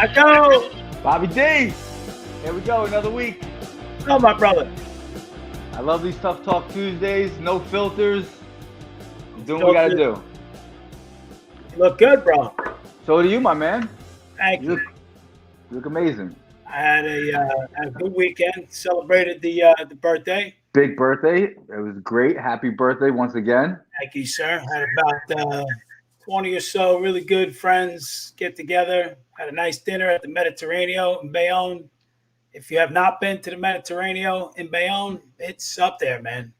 I go. Bobby D. Here we go, another week. Oh, my brother. I love these Tough Talk Tuesdays. No filters. Doing what we gotta do. You look good, bro. So do you, my man. Thank you. You look amazing. I had a good weekend. Celebrated the birthday. Big birthday. It was great. Happy birthday once again. Thank you, sir. Had about 20 or so really good friends get together. Had a nice dinner at the Mediterranean in Bayonne. If you have not been to the Mediterranean in Bayonne, it's up there, man.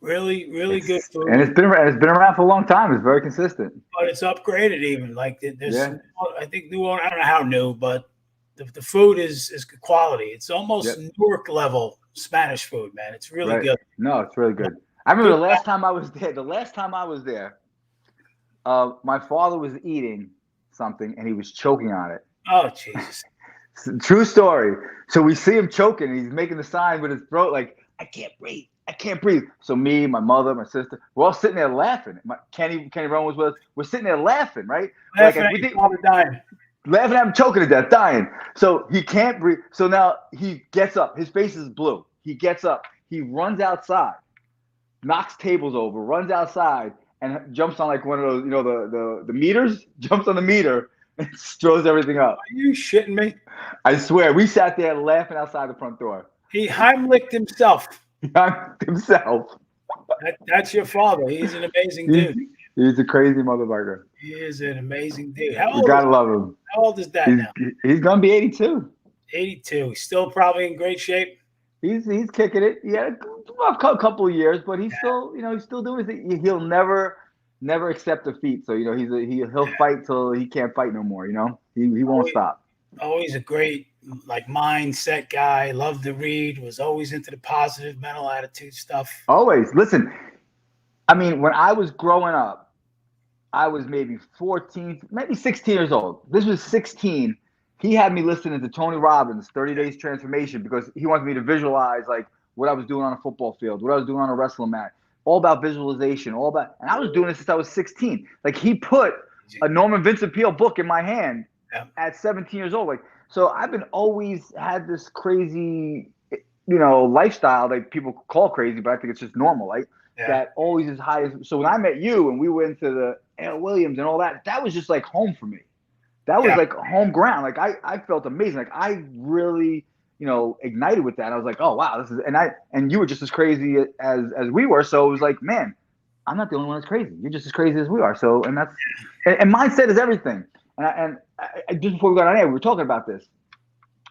Really, really good food. And it's been around for a long time. It's very consistent. But it's upgraded even. Like there's, Yeah. I think new. I don't know how new, but the food is good quality. It's almost Newark level Spanish food, man. It's really good. No, it's really good. I remember the last time I was there. My father was eating something and he was choking on it. Oh, Jesus. True story. So we see him choking and he's making the sign with his throat like, I can't breathe. I can't breathe. So me, my mother, my sister, we're all sitting there laughing. Kenny Rowan was with us. We're sitting there laughing, right? Laughing at him dying. Laughing at him choking to death, dying. So he can't breathe. So now he gets up. His face is blue. He gets up. He runs outside, knocks tables over, runs outside, and jumps on like one of those, the meters, jumps on the meter and throws everything up. Are you shitting me? I swear. We sat there laughing outside the front door. He Heimlicked himself. Himself. That's your father. He's an amazing dude. He's a crazy motherfucker. He is an amazing dude. You gotta love him. How old is that now? He's gonna be 82. 82. He's still probably in great shape. He's kicking it. He had a couple of years, but he's still, he's still doing his thing. He'll never accept defeat. So he'll fight till he can't fight no more. He won't stop. Always a great mindset guy. Loved to read. Was always into the positive mental attitude stuff. Always. Listen, I mean, when I was growing up, I was maybe 14, maybe 16 years old. This was 16. He had me listening to Tony Robbins' 30 Days Transformation because he wanted me to visualize like what I was doing on a football field, what I was doing on a wrestling mat, all about visualization, and I was doing this since I was 16. Like he put a Norman Vincent Peale book in my hand at 17 years old. Like, so I've been always had this crazy, lifestyle that people call crazy, but I think it's just normal. Like that always is high. So when I met you and we went to the L. Williams and all that, that was just like home for me. That was like home ground. Like I felt amazing. Like I really, ignited with that. And I was like, oh wow, this is, and you were just as crazy as we were. So it was like, man, I'm not the only one that's crazy. You're just as crazy as we are. So, and that's, and mindset is everything. And I just before we got on air, we were talking about this.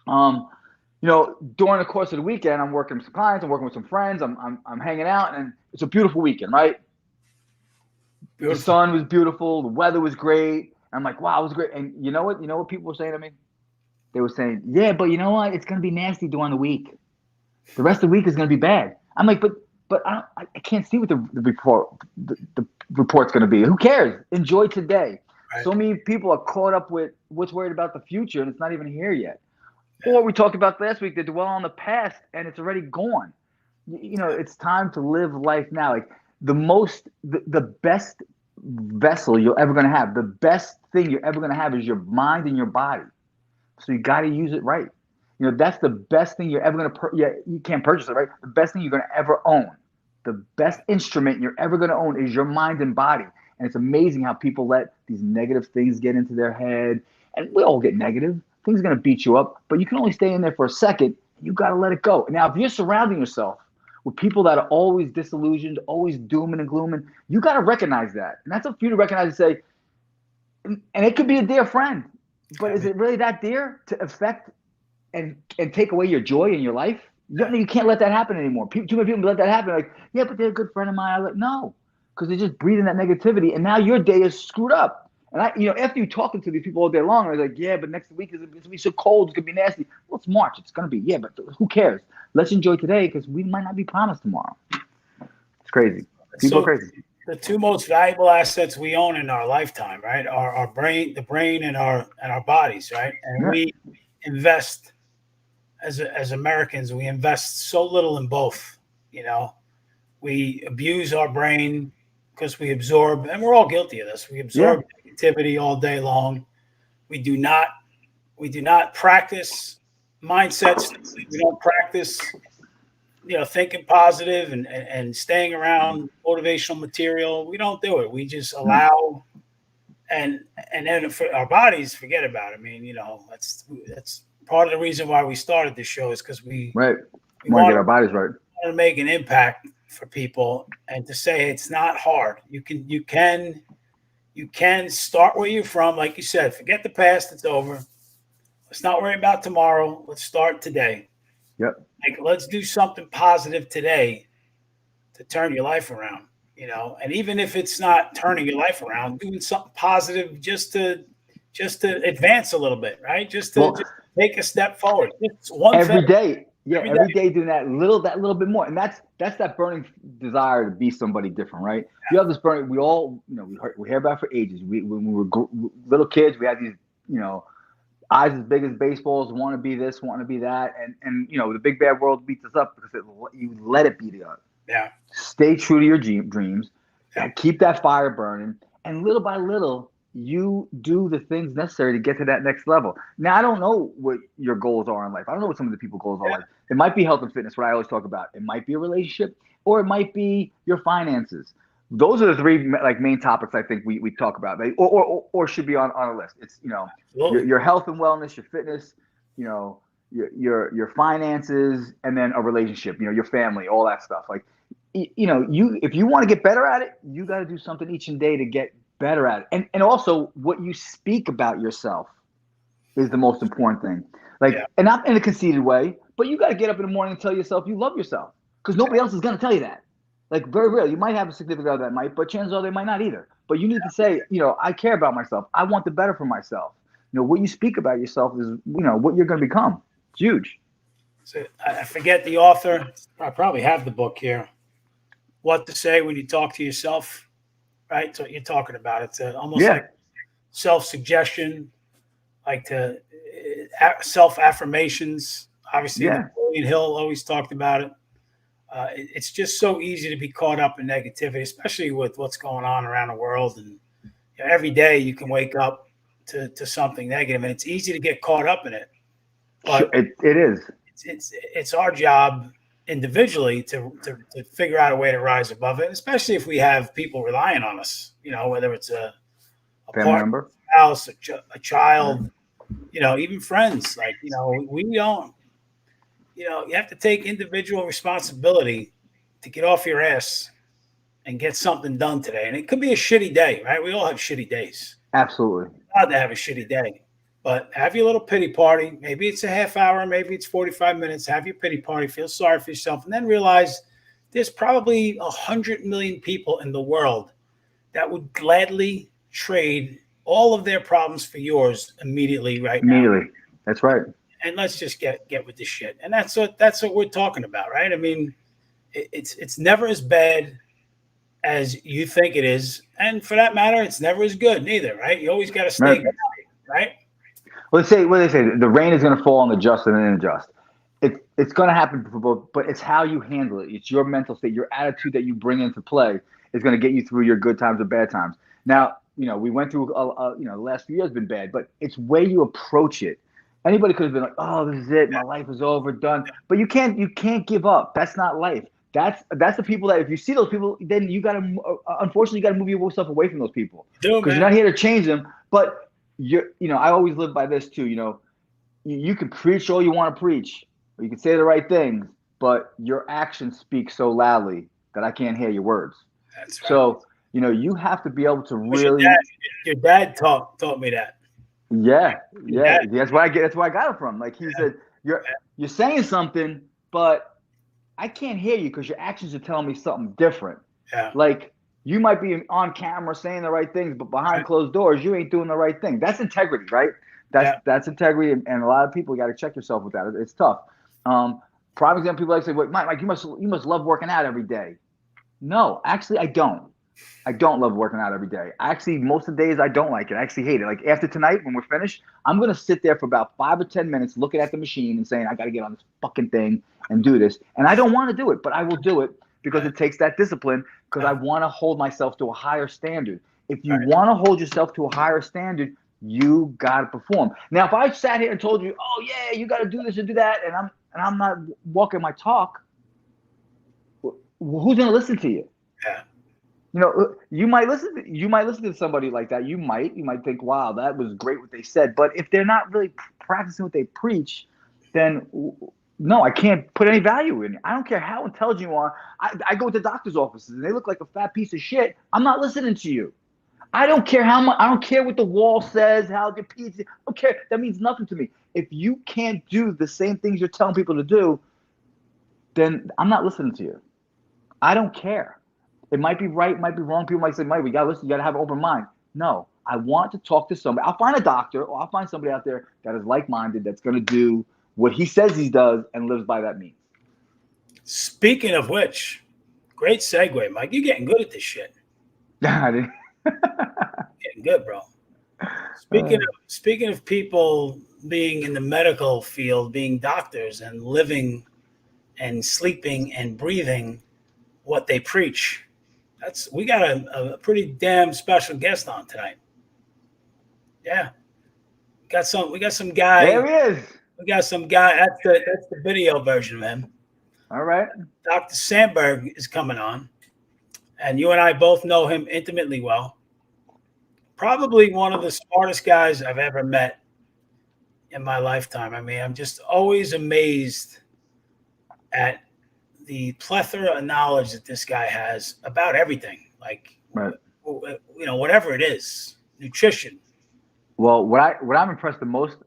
During the course of the weekend, I'm working with some clients, I'm working with some friends, I'm hanging out, and it's a beautiful weekend, right? Beautiful. The sun was beautiful, the weather was great. I'm like, wow, it was great. And you know what people were saying to me? They were saying, yeah, but you know what? It's gonna be nasty during the week. The rest of the week is gonna be bad. I'm like, but I can't see what the report's gonna be. Who cares? Enjoy today. Right. So many people are caught up with what's worried about the future, and it's not even here yet. Or we talked about last week, they dwell on the past, and it's already gone. It's time to live life now. Like the best vessel you're ever going to have, the best thing you're ever going to have is your mind and your body. So you got to use it right. That's the best thing you're ever going to you can't purchase it, right? The best thing you're going to ever own, the best instrument you're ever going to own is your mind and body. And it's amazing how people let these negative things get into their head. And we all get negative. Things are going to beat you up, but you can only stay in there for a second. You got to let it go. Now, if you're surrounding yourself with people that are always disillusioned, always dooming and glooming, you got to recognize that. And that's up for you to recognize and say, and it could be a dear friend, but is it really that dear to affect and take away your joy in your life? You can't let that happen anymore. Too many people let that happen. Like, yeah, but they're a good friend of mine. I'm like, no, because they're just breathing that negativity. And now your day is screwed up. And after you talking to these people all day long, I was like, yeah, but next week it's going to be so cold. It's going to be nasty. Well, it's March. It's going to be, yeah, but who cares? Let's enjoy today because we might not be promised tomorrow. It's crazy. People are crazy. The two most valuable assets we own in our lifetime, right, are our brain, the brain, and our bodies, right? And we invest as Americans. We invest so little in both. We abuse our brain because we absorb, and we're all guilty of this. We absorb negativity all day long. We do not We do not practice mindsets. We don't practice, thinking positive and staying around motivational material. We don't do it. We just allow, and then for our bodies, forget about it. I mean, that's part of the reason why we started this show is because we want to get our bodies right. Want to make an impact for people and to say it's not hard. You can start where you're from, like you said. Forget the past; it's over. Let's not worry about tomorrow. Let's start today. Yep. Like, let's do something positive today to turn your life around, and even if it's not turning your life around, doing something positive just to advance a little bit, right? Just to take a step forward. Just one every day. Yeah, every day doing that little bit more. And that's that burning desire to be somebody different, right? Yeah. You have this burning, we all, we hear about it for ages. When we were little kids, we had these, eyes as big as baseballs, want to be this, want to be that. And the big bad world beats us up because you let it beat you up. Yeah. Stay true to your dreams. Yeah. Keep that fire burning. And little by little, you do the things necessary to get to that next level. Now, I don't know what your goals are in life. I don't know what some of the people's goals are like. It might be health and fitness, what I always talk about. It might be a relationship, or it might be your finances. Those are the three main topics I think we talk about, or should be on a list. It's your health and wellness, your fitness, your finances, and then a relationship. Your family, all that stuff. Like, if you want to get better at it, you got to do something each day to get better at it. And also what you speak about yourself is the most important thing. And not in a conceited way, but you got to get up in the morning and tell yourself you love yourself, because nobody else is going to tell you that. Like, very rarely. You might have a significant other that might, but chances are they might not either. But you need to say, I care about myself. I want the better for myself. What you speak about yourself is, what you're going to become. It's huge. So I forget the author. I probably have the book here. What to say when you talk to yourself, right? So you're talking about it's almost like self-suggestion, like self-affirmations. Obviously, Napoleon Hill always talked about it. It's just so easy to be caught up in negativity, especially with what's going on around the world. And every day you can wake up to something negative, and it's easy to get caught up in it. But it is. It's our job individually to figure out a way to rise above it, especially if we have people relying on us. Whether it's a family member, spouse, a child, even friends. Like, we don't. You have to take individual responsibility to get off your ass and get something done today. And it could be a shitty day, right? We all have shitty days. Absolutely. It's hard to have a shitty day, but have your little pity party. Maybe it's a half hour, maybe it's 45 minutes. Have your pity party, feel sorry for yourself, and then realize there's probably 100 million people in the world that would gladly trade all of their problems for yours immediately now. Immediately. That's right. And let's just get with the shit. And that's what we're talking about, right? I mean, it's never as bad as you think it is. And for that matter, it's never as good neither, right? You always got to stay good, right? Well, they say the rain is going to fall on the just and the unjust. It's going to happen for both, but it's how you handle it. It's your mental state, your attitude that you bring into play is going to get you through your good times or bad times. Now, we went through, the last few years have been bad, but it's way you approach it. Anybody could have been like, "Oh, this is it. My life is over, done." But you can't give up. That's not life. That's the people that if you see those people, then you got to unfortunately you got to move yourself away from those people because you're not here to change them. But I always live by this too. You can preach all you want to preach, or you can say the right things, but your actions speak so loudly that I can't hear your words. That's right. So you have to be able to really. Your dad taught me that. Yeah. That's where I got it from. Like he said, you're saying something, but I can't hear you because your actions are telling me something different. Yeah. Like you might be on camera saying the right things, but behind closed doors, you ain't doing the right thing. That's integrity, right? That's integrity, and a lot of people, you got to check yourself with that. It's tough. Prime example, people like to say, "Wait, Mike, you must love working out every day." No, actually, I don't. I don't love working out every day. Actually, most of the days I don't like it. I actually hate it. Like after tonight, when we're finished, I'm going to sit there for about 5 or 10 minutes looking at the machine and saying, I got to get on this fucking thing and do this. And I don't want to do it, but I will do it because it takes that discipline because I want to hold myself to a higher standard. If you want to hold yourself to a higher standard, You got to perform. Now, if I sat here and told you, oh yeah, you got to do this and do that, and I'm not walking my talk, who's going to listen to you? Yeah. You know, you might listen to somebody like that. You might think, wow, that was great what they said. But if they're not really practicing what they preach, then no, I can't put any value in it. I don't care how intelligent you are. I go to doctor's offices and they look like a fat piece of shit. I'm not listening to you. I don't care how much. I don't care what the wall says. How the pizza. I don't care. That means nothing to me. If you can't do the same things you're telling people to do, then I'm not listening to you. I don't care. It might be right, it might be wrong. People might say, Mike, we gotta listen. You gotta have an open mind. No, I want to talk to somebody. I'll find a doctor, or I'll find somebody out there that is like-minded, that's gonna do what he says he does and lives by that means. Speaking of which, great segue, Mike. You're getting good at this shit. Getting good, bro. Speaking of people being in the medical field, being doctors and living and sleeping and breathing what they preach, we got a pretty damn special guest on tonight. Yeah, we got some guy. There he is. We got some guy. That's the video version, man. All right. Dr. Sandberg is coming on, and you and I both know him intimately well. Probably one of the smartest guys I've ever met in my lifetime. I mean, I'm just always amazed at the plethora of knowledge that this guy has about everything. Like, right. You know, whatever it is, nutrition. Well, what I'm impressed the most,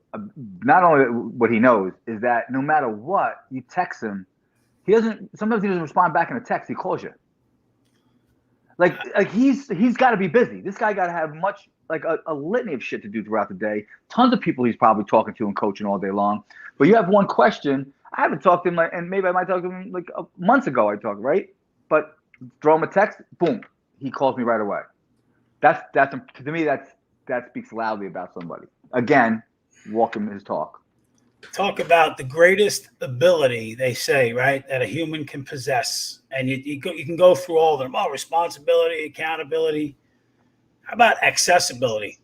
not only what he knows, is that no matter what you text him, sometimes he doesn't respond back in a text. He calls you. Like he's got to be busy. This guy got to have a litany of shit to do throughout the day. Tons of people he's probably talking to and coaching all day long. But you have one question. I haven't talked to him, and maybe I might talk to him like months ago. I talked, right? But throw him a text, boom, he calls me right away. That's to me that speaks loudly about somebody. Again, walk him his talk. Talk about the greatest ability, they say, right, that a human can possess. And you can go through all of them. Oh, responsibility, accountability. How about accessibility,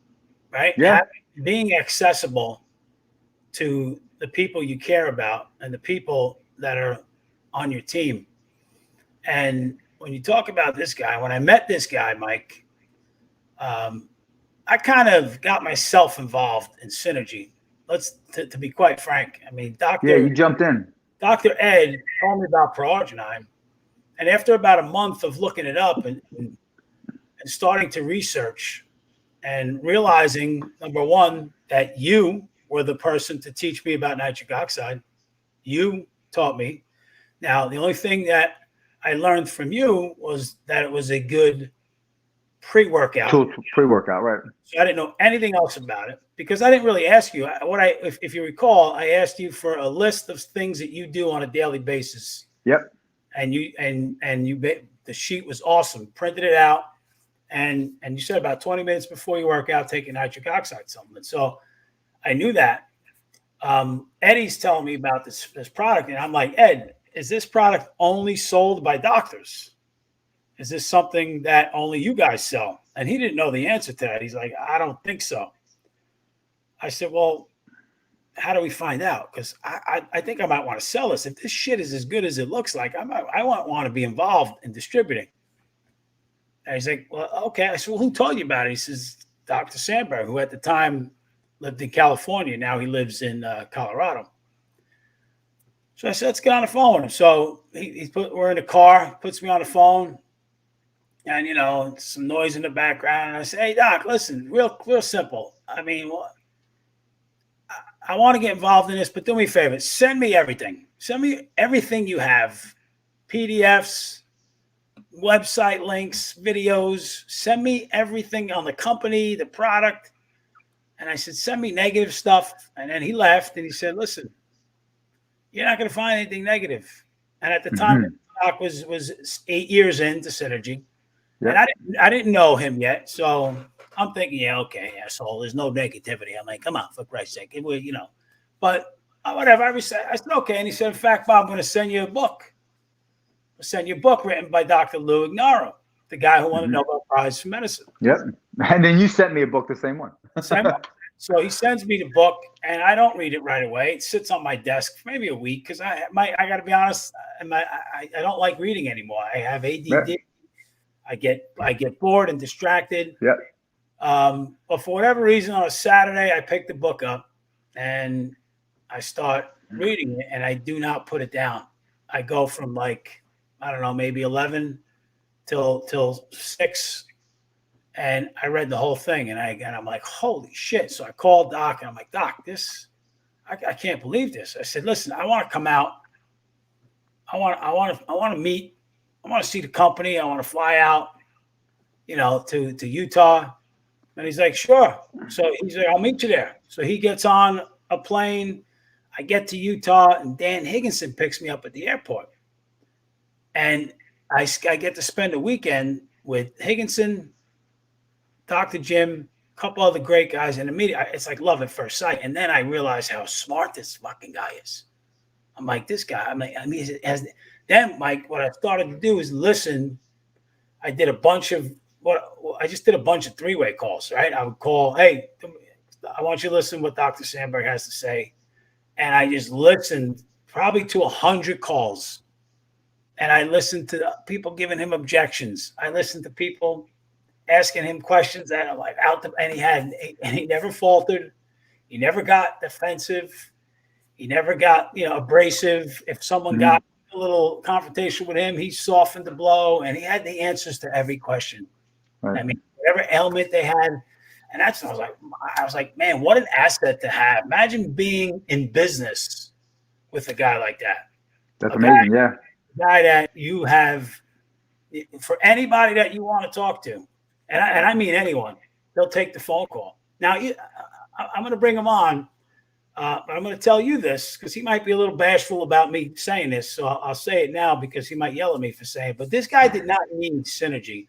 right? Yeah. Being accessible to the people you care about and the people that are on your team. And when you talk about this guy, when I met this guy, Mike, I kind of got myself involved in Synergy. To be quite frank, I mean, you jumped in. Dr. Ed told me about proarginine, and after about a month of looking it up and starting to research and realizing, number one, that you were the person to teach me about nitric oxide. You taught me. Now, the only thing that I learned from you was that it was a good pre-workout. Pre-workout, right. So I didn't know anything else about it because I didn't really ask you. If you recall, I asked you for a list of things that you do on a daily basis. Yep. And the sheet was awesome. Printed it out, and you said about 20 minutes before you work out, take a nitric oxide supplement. So I knew that. Eddie's telling me about this product, and I'm like, Ed, is this product only sold by doctors? Is this something that only you guys sell? And he didn't know the answer to that. He's like, I don't think so. I said, well, how do we find out? Because I think I might want to sell this. If this shit is as good as it looks like, I want to be involved in distributing. And he's like, well, okay. I said, well, who told you about it? He says, Dr. Sandberg, who at the time lived in California. Now he lives in Colorado. So I said, let's get on the phone with him. So we're in the car, puts me on the phone. And, you know, some noise in the background. And I say, hey, Doc, listen, real simple. I mean, I want to get involved in this, but do me a favor. Send me everything. Send me everything you have. PDFs, website links, videos. Send me everything on the company, the product. And I said, send me negative stuff. And then he left and he said, listen, you're not going to find anything negative. And at the time, Doc was 8 years into Synergy. Yep. And I didn't know him yet, so I'm thinking, yeah, okay, asshole. There's no negativity. I'm like, come on, for Christ's sake, you know. But whatever. I said, okay. And he said, in fact, Bob, I'm going to send you a book. I'll send you a book written by Dr. Lou Ignaro, the guy who won the Nobel Prize for medicine. Yep. And then you sent me a book, the same one. Same one. So he sends me the book, and I don't read it right away. It sits on my desk for maybe a week because I got to be honest, I don't like reading anymore. I have ADD. I get bored and distracted. Yeah. But for whatever reason, on a Saturday, I pick the book up and I start reading it, and I do not put it down. I go from like, I don't know, maybe 11 till 6. And I read the whole thing, and I'm like, holy shit. So I called Doc, and I'm like, Doc, I can't believe this. I said, listen, I want to come out. I want to meet. I want to see the company. I want to fly out, to Utah. And he's like, sure. So he's like, I'll meet you there. So he gets on a plane. I get to Utah, and Dan Higginson picks me up at the airport. And I get to spend a weekend with Higginson, Dr. Jim, a couple other great guys, and immediately it's like love at first sight. And then I realized how smart this fucking guy is. I'm like, this guy. Then, Mike, what I started to do is listen. I just did a bunch of 3-way calls, right? I would call, hey, I want you to listen to what Dr. Sandberg has to say. And I just listened probably to 100 calls. And I listened to people giving him objections. I listened to people asking him questions that are like and he never faltered. He never got defensive. He never got, abrasive. If someone got a little confrontation with him, he softened the blow, and he had the answers to every question. Right. I mean, whatever ailment they had. And that's what I was like, man, what an asset to have. Imagine being in business with a guy like that. That's amazing. Yeah. A guy that you have, for anybody that you want to talk to, and I mean anyone, they'll take the phone call. Now, I'm going to bring him on, but I'm going to tell you this because he might be a little bashful about me saying this. So I'll say it now because he might yell at me for saying it. But this guy did not need synergy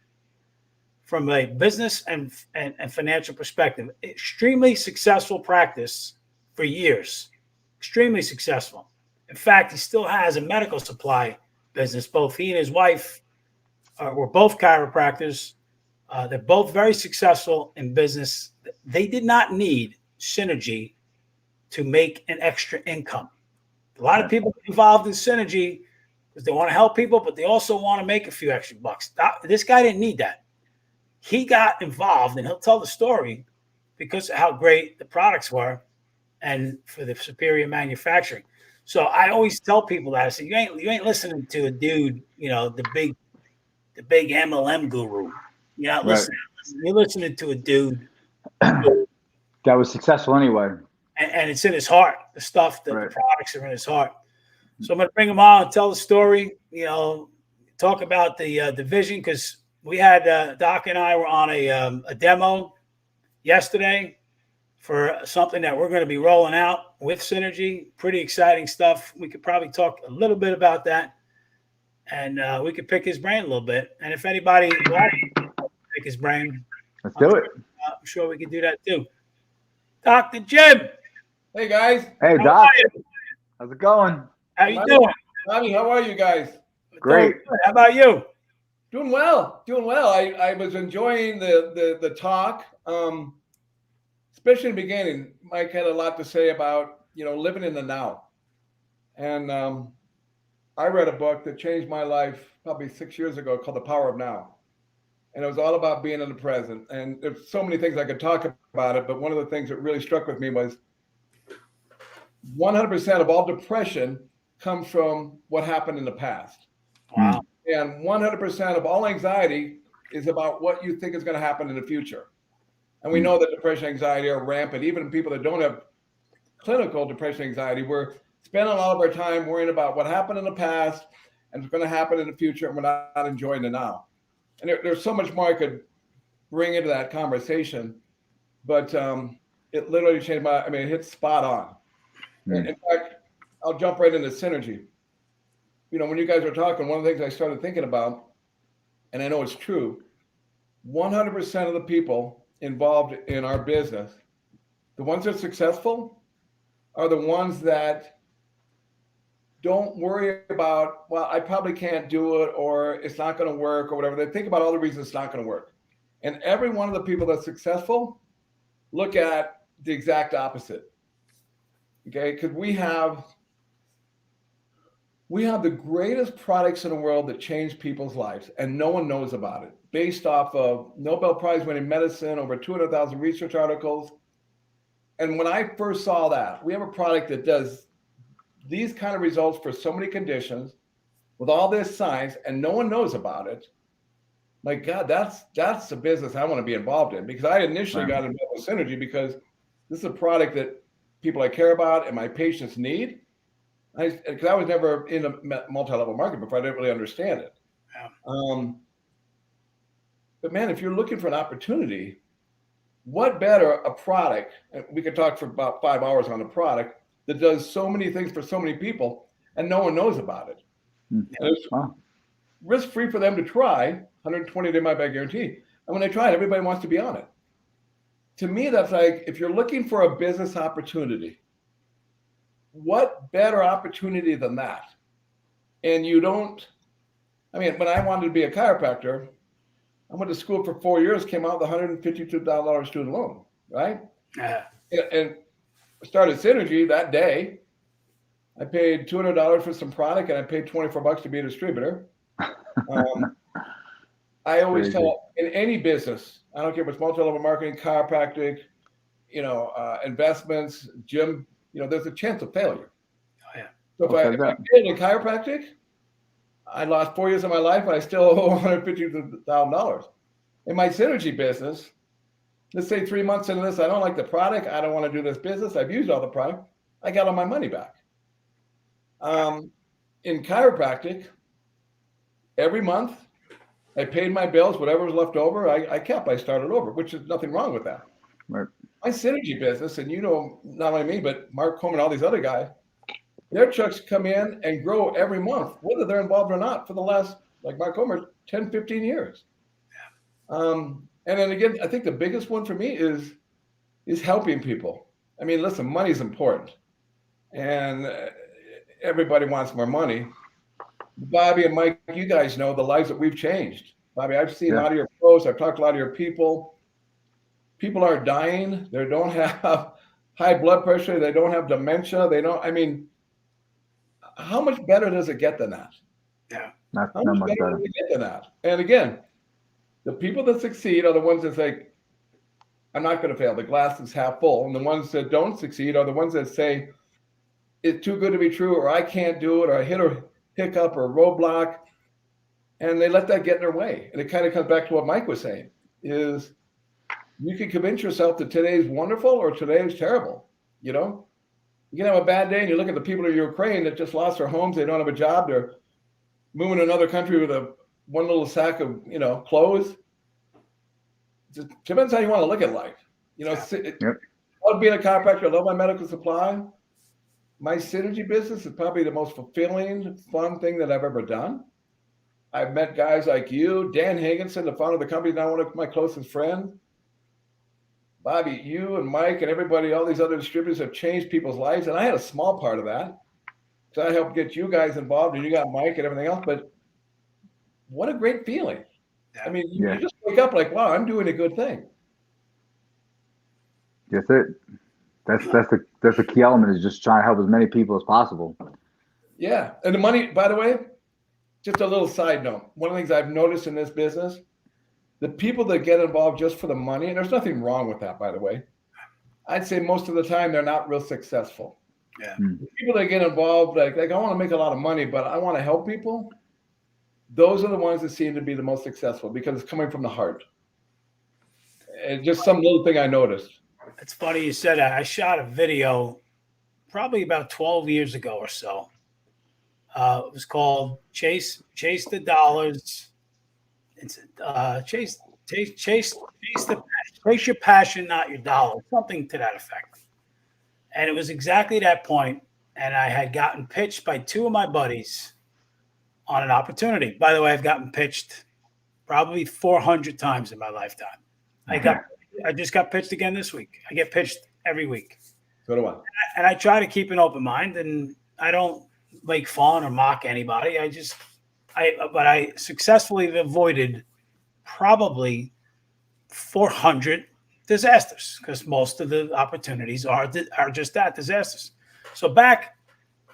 from a business and financial perspective. Extremely successful practice for years. Extremely successful. In fact, he still has a medical supply business. Both he and his wife were both chiropractors. They're both very successful in business. They did not need synergy to make an extra income. A lot of people get involved in synergy because they want to help people, but they also want to make a few extra bucks. This guy didn't need that. He got involved, and he'll tell the story because of how great the products were and for the superior manufacturing. So I always tell people that. I say, you ain't listening to a dude, the big MLM guru. You're not listening. Right. You're listening to a dude that was successful anyway. And it's in his heart. The stuff, the products are in his heart. So I'm going to bring him on and tell the story, talk about the vision, because we had Doc and I were on a demo yesterday for something that we're going to be rolling out with Synergy. Pretty exciting stuff. We could probably talk a little bit about that, and we could pick his brain a little bit. And if anybody wants to pick his brain, let's do it. I'm sure we could do that too. Dr. Jim. Hey, guys. Hey, Doc. How's it going? How you doing? Bobby, how are you guys? Great. How about you? Doing well. I was enjoying the talk, especially in the beginning. Mike had a lot to say about, living in the now. And I read a book that changed my life probably 6 years ago called The Power of Now. And it was all about being in the present. And there's so many things I could talk about it, but one of the things that really struck with me was 100% of all depression comes from what happened in the past. Wow. And 100% of all anxiety is about what you think is going to happen in the future. And we know that depression and anxiety are rampant. Even people that don't have clinical depression and anxiety, we're spending a lot of our time worrying about what happened in the past and what's going to happen in the future, and we're not enjoying the now. And there's so much more I could bring into that conversation, but it literally changed it hit spot on. And in fact, I'll jump right into synergy. When you guys were talking, one of the things I started thinking about, and I know it's true, 100% of the people involved in our business, the ones that are successful, are the ones that don't worry about, well, I probably can't do it, or it's not going to work, or whatever. They think about all the reasons it's not going to work. And every one of the people that's successful look at the exact opposite. Okay, because we have the greatest products in the world that change people's lives, and no one knows about it. Based off of Nobel Prize winning medicine, over 200,000 research articles. And when I first saw that, we have a product that does these kind of results for so many conditions with all this science, and no one knows about it. My God, that's a business I want to be involved in, because I initially got involved with Synergy because this is a product that people I care about and my patients need. Because I was never in a multi-level market before, I didn't really understand it. Yeah. But man, if you're looking for an opportunity, what better a product, and we could talk for about 5 hours on a product that does so many things for so many people and no one knows about it. And it's risk-free for them to try, 120-day money-back guarantee. And when they try it, everybody wants to be on it. To me, that's like, if you're looking for a business opportunity, what better opportunity than that? And you don't, I mean, when I wanted to be a chiropractor, I went to school for 4 years, came out with $152,000 student loan, right? Yeah. And started Synergy that day. I paid $200 for some product, and I paid $24 to be a distributor. I always tell, in any business, I don't care if it's multi-level marketing, chiropractic, investments, gym, there's a chance of failure. Oh, yeah. So if I failed in chiropractic, I lost 4 years of my life, and I still owe $150,000. In my Synergy business, let's say 3 months into this, I don't like the product. I don't want to do this business. I've used all the product. I got all my money back. In chiropractic, every month, I paid my bills. Whatever was left over, I started over, which is nothing wrong with that. Right. My Synergy business, and not only me, but Mark Coleman, all these other guys, their checks come in and grow every month, whether they're involved or not, for the last, like Mark Coleman, 10, 15 years. And then again, I think the biggest one for me is helping people. I mean, listen, money's important, and everybody wants more money. Bobby and Mike, you guys know the lives that we've changed. Bobby, I've seen a lot of your posts. I've talked to a lot of your people. People are dying. They don't have high blood pressure. They don't have dementia. How much better does it get than that? Yeah. Not much better does it get than that? And again, the people that succeed are the ones that say, I'm not going to fail. The glass is half full. And the ones that don't succeed are the ones that say, it's too good to be true, or I can't do it, or I hit a hiccup or a roadblock. And they let that get in their way. And it kind of comes back to what Mike was saying, is you can convince yourself that today's wonderful or today's terrible. You can have a bad day, and you look at the people in Ukraine that just lost their homes. They don't have a job. They're moving to another country with one little sack of, clothes. It depends how you want to look at life. I love being a chiropractor. I love my medical supply. My Synergy business is probably the most fulfilling, fun thing that I've ever done. I've met guys like you, Dan Higginson, the founder of the company, now one of my closest friends. Bobby, you and Mike and everybody, all these other distributors have changed people's lives. And I had a small part of that. So I helped get you guys involved, and you got Mike and everything else. But what a great feeling. I mean, you just wake up like, wow, I'm doing a good thing. That's it. That's the key element, is just trying to help as many people as possible. Yeah. And the money, by the way, just a little side note. One of the things I've noticed in this business, the people that get involved just for the money, and there's nothing wrong with that, by the way, I'd say most of the time they're not real successful. Yeah. The people that get involved, like I want to make a lot of money, but I want to help people. Those are the ones that seem to be the most successful, because it's coming from the heart. And just some little thing I noticed. It's funny you said that. I shot a video probably about 12 years ago or so. It was called Chase the Dollars. It's chase your passion, not your dollar, something to that effect. And it was exactly that point. And I had gotten pitched by two of my buddies on an opportunity. By the way, I've gotten pitched probably 400 times in my lifetime. I just got pitched again this week. I get pitched every week. So do I. And I try to keep an open mind, and I don't make fun or mock anybody. But I successfully avoided probably 400 disasters, because most of the opportunities are just that, disasters. So back,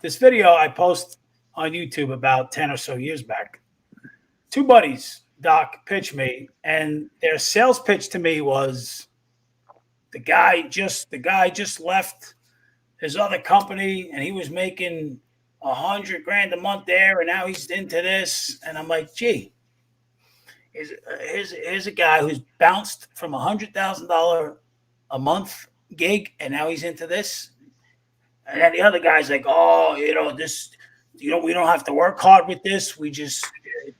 this video I post on YouTube about 10 or so years back. Two buddies, Doc, pitched me, and their sales pitch to me was the guy just left his other company and he was making $100,000 a month there, and now he's into this. And I'm like, gee, here's a guy who's bounced from $100,000 a month gig, and now he's into this. And then the other guy's like, oh, this, we don't have to work hard with this.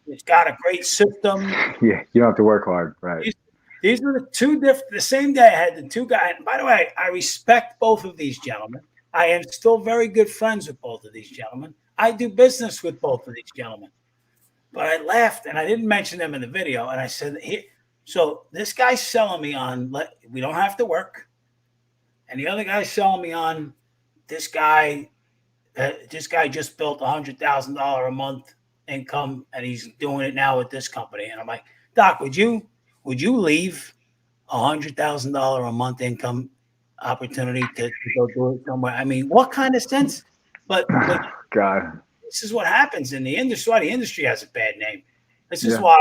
It's got a great system. Yeah, you don't have to work hard, right? These were the two different. The same day I had the two guys. And by the way, I respect both of these gentlemen. I am still very good friends with both of these gentlemen. I do business with both of these gentlemen. But I laughed, and I didn't mention them in the video. And I said, so this guy's selling me on, we don't have to work. And the other guy's selling me on, this guy just built $100,000 a month income, and he's doing it now with this company. And I'm like, Doc, would you leave $100,000 a month income opportunity to go do it somewhere? I mean, what kind of sense? But God, this is what happens in the industry. Why the industry has a bad name. This is why,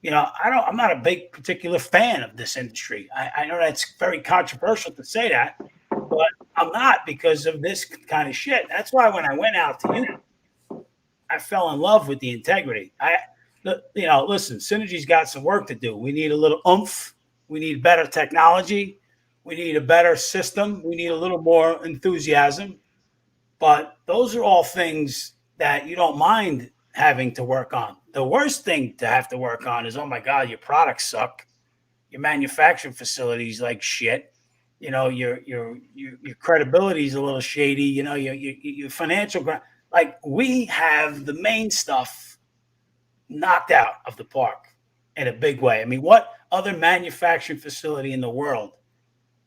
I'm not a big particular fan of this industry. I know that's very controversial to say that, but I'm not, because of this kind of shit. That's why when I went out to you, I fell in love with the integrity. Listen, Synergy's got some work to do. We need a little oomph. We need better technology. We need a better system. We need a little more enthusiasm. But those are all things that you don't mind having to work on. The worst thing to have to work on is, oh my God, your products suck. Your manufacturing facilities like shit. Your credibility is a little shady. Your financial like, we have the main stuff knocked out of the park in a big way. I mean, what other manufacturing facility in the world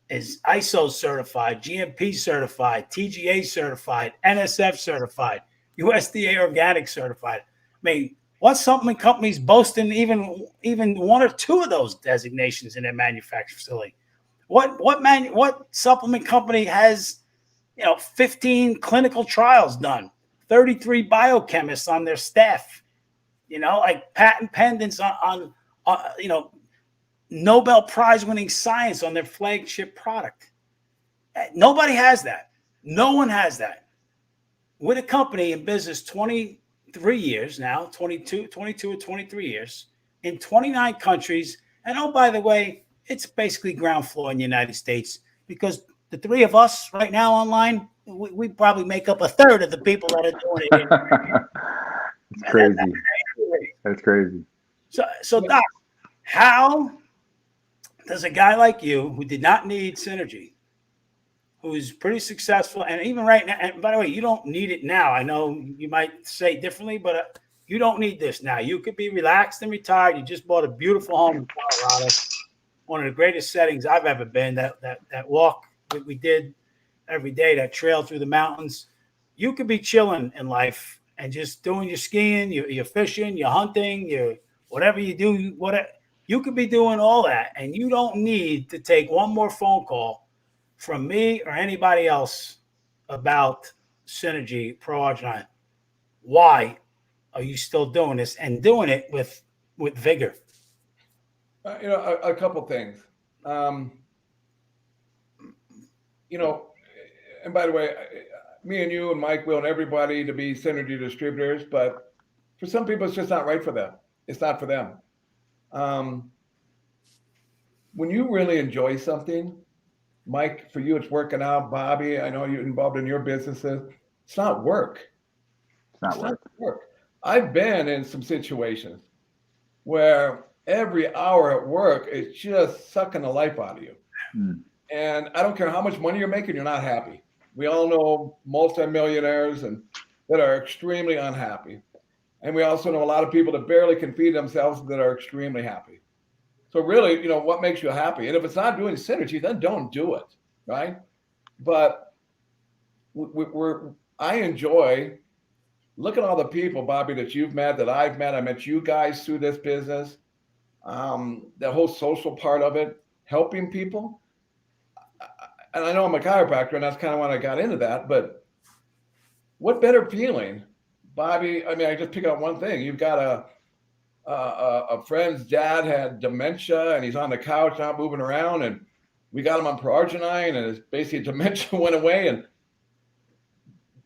is ISO certified, GMP certified, TGA certified, NSF certified, USDA organic certified? I mean, what supplement companies boasting even one or two of those designations in their manufacturing facility? What supplement company has 15 clinical trials done, 33 biochemists on their staff, like patent pendants on Nobel Prize winning science on their flagship product? Nobody has that. No one has that. With a company in business 23 years now, 22 or 23 years, in 29 countries. And oh, by the way, it's basically ground floor in the United States, because the three of us right now online, we probably make up a third of the people that are doing it. It's crazy. That's crazy. So Doc, how does a guy like you, who did not need Synergy, who's pretty successful, and even right now, and by the way, you don't need it now. I know you might say differently, but you don't need this now. You could be relaxed and retired. You just bought a beautiful home in Colorado, one of the greatest settings I've ever been. That walk that we did every day, that trail through the mountains. You could be chilling in life and just doing your skiing, your fishing, your hunting, your whatever you do. You could be doing all that, and you don't need to take one more phone call from me or anybody else about Synergy Pro Arginine. Why are you still doing this, and doing it with vigor? A couple things. And by the way, me and you and Mike will and everybody to be Synergy distributors, but for some people, it's just not right for them. It's not for them. When you really enjoy something, Mike, for you, it's working out. Bobby, I know you're involved in your businesses. It's not work. It's not work. I've been in some situations where every hour at work is just sucking the life out of you. And I don't care how much money you're making, you're not happy. We all know multimillionaires and that are extremely unhappy. And we also know a lot of people that barely can feed themselves that are extremely happy. So really, what makes you happy? And if it's not doing Synergy, then don't do it, right? But I enjoy, look at all the people, Bobby, that you've met, that I've met. I met you guys through this business. The whole social part of it. helping people. And I know I'm a chiropractor, and that's kind of when I got into that. But what better feeling, Bobby? I mean, I just pick out one thing. You've got a friend's dad had dementia, and he's on the couch, not moving around, and we got him on proarginine, and his basically dementia went away. And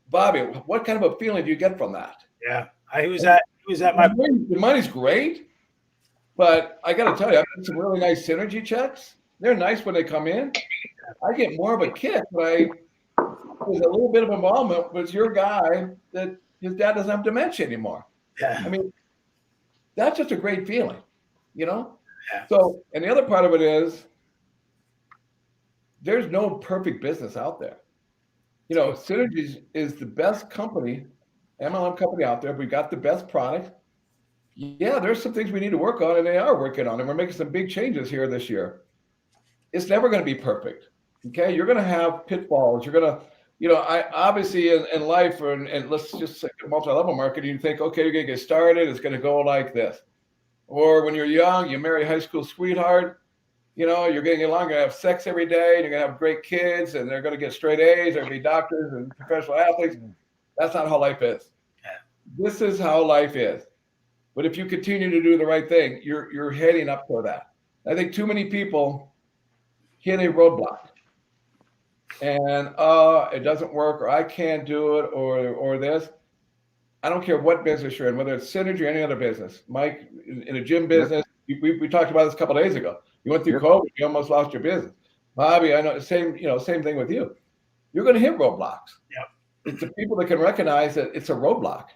Bobby, what kind of a feeling do you get from that? Yeah, he was at my. The money's great, but I got to tell you, I've had some really nice synergy checks. They're nice when they come in. I get more of a kick when there's a little bit of involvement with your guy that his dad doesn't have dementia anymore. Yeah. I mean, that's just a great feeling, you know? Yeah. So, and the other part of it is there's no perfect business out there. You know, Synergies is the best company, MLM company out there. We've got the best product. Yeah, there's some things we need to work on, and they are working on, and we're making some big changes here this year. It's never going to be perfect. Okay, you're going to have pitfalls. You're going to, you know, I obviously in life, and let's just say multi-level marketing, you think, okay, you're going to get started. It's going to go like this. Or when you're young, you marry a high school sweetheart. You know, you're getting along, you're going to have sex every day, and you're going to have great kids, and they're going to get straight A's, they're going to be doctors and professional athletes. That's not how life is. This is how life is. But if you continue to do the right thing, you're heading up for that. I think too many people hit a roadblock. And it doesn't work, or I can't do it, or this. I don't care what business you're in, whether it's Synergy or any other business. Mike, in a gym business, we talked about this a couple of days ago. You went through COVID, you almost lost your business. Bobby, I know same thing with you. You're going to hit roadblocks. Yep. It's the people that can recognize that it's a roadblock.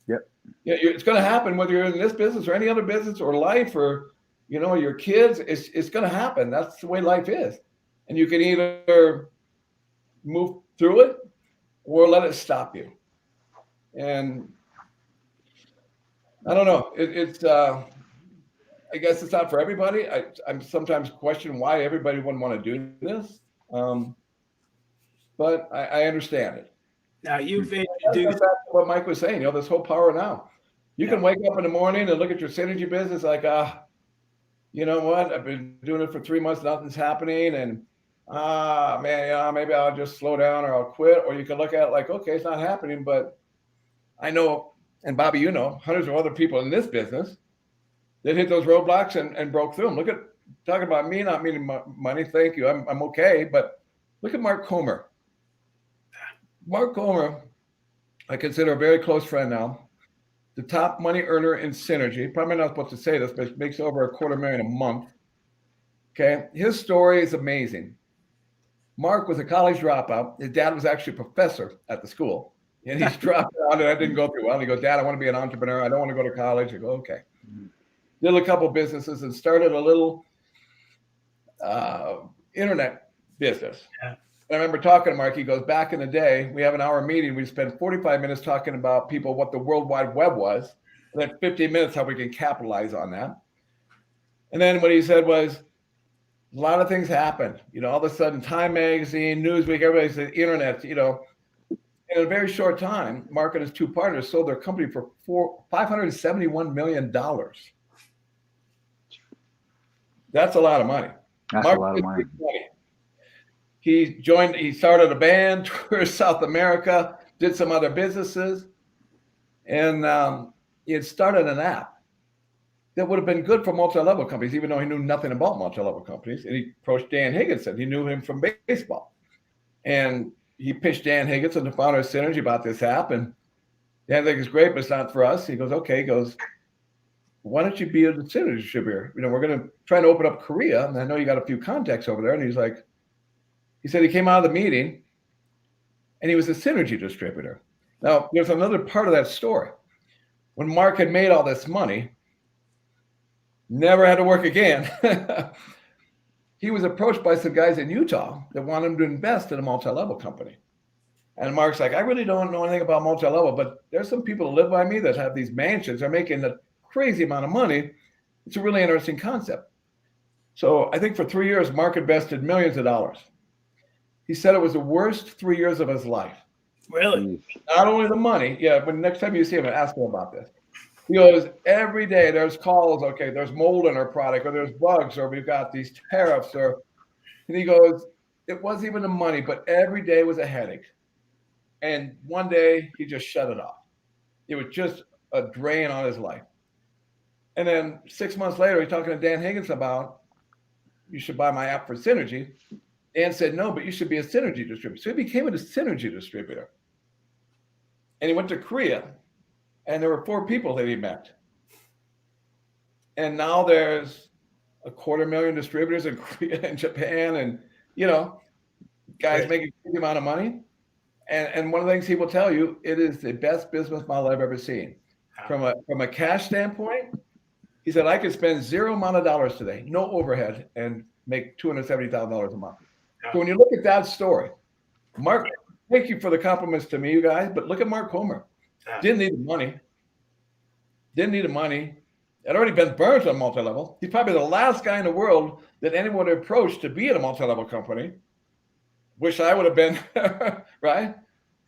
Yep. Yeah, it's going to happen whether you're in this business or any other business or life or your kids. It's going to happen. That's the way life is, and you can either move through it or let it stop you. And I don't know. It's I guess it's not for everybody. I'm sometimes question why everybody wouldn't want to do this, but I understand it. Now you've That's introduced what Mike was saying. This whole power now. You can wake up in the morning and look at your Synergy business like, you know what? I've been doing it for 3 months. Nothing's happening, and man, maybe I'll just slow down or I'll quit. Or you can look at it like, okay, it's not happening, but I know, and Bobby, hundreds of other people in this business that hit those roadblocks and broke through them. Talking about me not needing money. Thank you. I'm okay. But look at Mark Comer. Mark Comer, I consider a very close friend now. The top money earner in Synergy. Probably not supposed to say this, but makes over $250,000 a month. Okay. His story is amazing. Mark was a college dropout. His dad was actually a professor at the school. And he's dropped out, and that didn't go through well. And he goes, Dad, I want to be an entrepreneur. I don't want to go to college. I go, okay. Did a couple businesses and started a little internet business. Yeah. And I remember talking to Mark. He goes, back in the day, we have an hour meeting. We spend 45 minutes talking about people, what the World Wide Web was, and then 15 minutes how we can capitalize on that. And then what he said was, a lot of things happened. All of a sudden, Time Magazine, Newsweek, everybody said internet, in a very short time, Mark and his two partners sold their company for $571 million. That's a lot of money. That's Mark, a lot of money. He started a band, toured South America, did some other businesses, and he had started an app that would have been good for multi-level companies, even though he knew nothing about multi-level companies. And he approached Dan Higginson. He knew him from baseball. And he pitched Dan Higginson, the founder of Synergy, about this app. And Dan thinks it's great, but it's not for us. He goes, okay. He goes, why don't you be a Synergy distributor? We're going to try to open up Korea. And I know you got a few contacts over there. And he said he came out of the meeting and he was a Synergy distributor. Now, there's another part of that story. When Mark had made all this money, never had to work again, he was approached by some guys in Utah that wanted him to invest in a multi-level company. And Mark's like, I really don't know anything about multi-level, but there's some people that live by me that have these mansions. They're making a crazy amount of money. It's a really interesting concept. So I think for 3 years, Mark invested millions of dollars. He said it was the worst 3 years of his life. Really? Not only the money. Yeah, but next time you see him, ask him about this. He goes, every day there's calls, okay, there's mold in our product, or there's bugs, or we've got these tariffs, and he goes, it wasn't even the money, but every day was a headache. And one day he just shut it off. It was just a drain on his life. And then 6 months later, he's talking to Dan Higgins about, you should buy my app for Synergy. Dan said, no, but you should be a Synergy distributor. So he became a Synergy distributor. And he went to Korea, and there were 4 people that he met. And now there's 250,000 distributors in Korea and Japan, and, guys making a huge amount of money. And one of the things he will tell you, it is the best business model I've ever seen. From a cash standpoint, he said, I could spend zero amount of dollars today, no overhead, and make $270,000 a month. So when you look at that story, Mark, thank you for the compliments to me, you guys, but look at Mark Homer. Didn't need the money. Had already been burned on multi-level. He's probably the last guy in the world that anyone would approach to be at a multi-level company. Wish I would have been, right?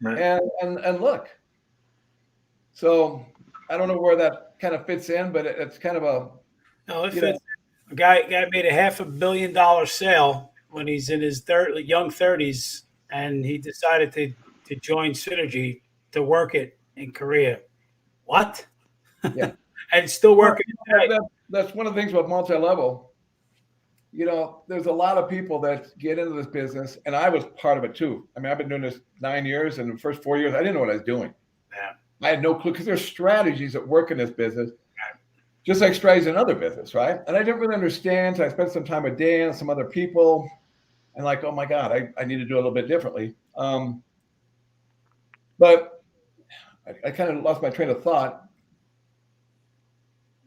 And look. So I don't know where that kind of fits in, but it's kind of a. No, it fits. A guy made a $500 million sale when he's in his young 30s, and he decided to join Synergy to work it in Korea. What? Yeah. And still working. That's one of the things about multi-level. There's a lot of people that get into this business, and I was part of it too. I mean, I've been doing this 9 years, and the first 4 years, I didn't know what I was doing. Yeah. I had no clue, because there's strategies that work in this business, just like strategies in other business, right? And I didn't really understand, so I spent some time with Dan and some other people, and like, oh my God, I need to do a little bit differently. But I kind of lost my train of thought.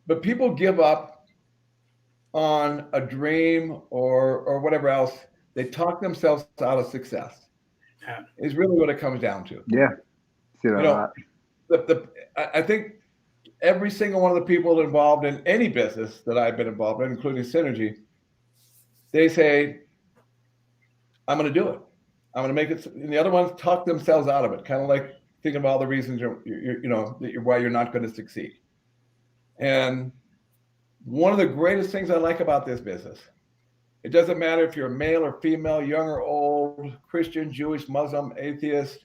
But people give up on a dream or whatever else. They talk themselves out of success. Yeah. Is really what it comes down to. Yeah. See that a lot. I think every single one of the people involved in any business that I've been involved in, including Synergy, they say, I'm going to do it. I'm going to make it. And the other ones talk themselves out of it, kind of like thinking of all the reasons why you're not going to succeed. And one of the greatest things I like about this business, it doesn't matter if you're male or female, young or old, Christian, Jewish, Muslim, atheist,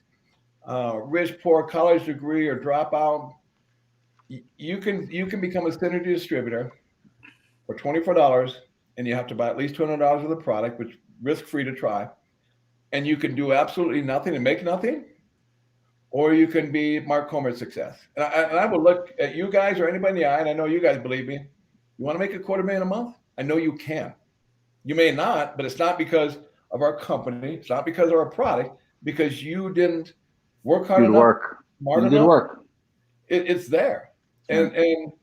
rich, poor, college degree, or dropout. You can become a Synergy distributor for $24, and you have to buy at least $200 of the product, which risk-free to try. And you can do absolutely nothing and make nothing, or you can be Mark Homer's success. And I will look at you guys or anybody in the eye, and I know you guys believe me. You want to make $250,000 a month? I know you can. You may not, but it's not because of our company. It's not because of our product, because you didn't work hard enough. Smart enough. It's there. And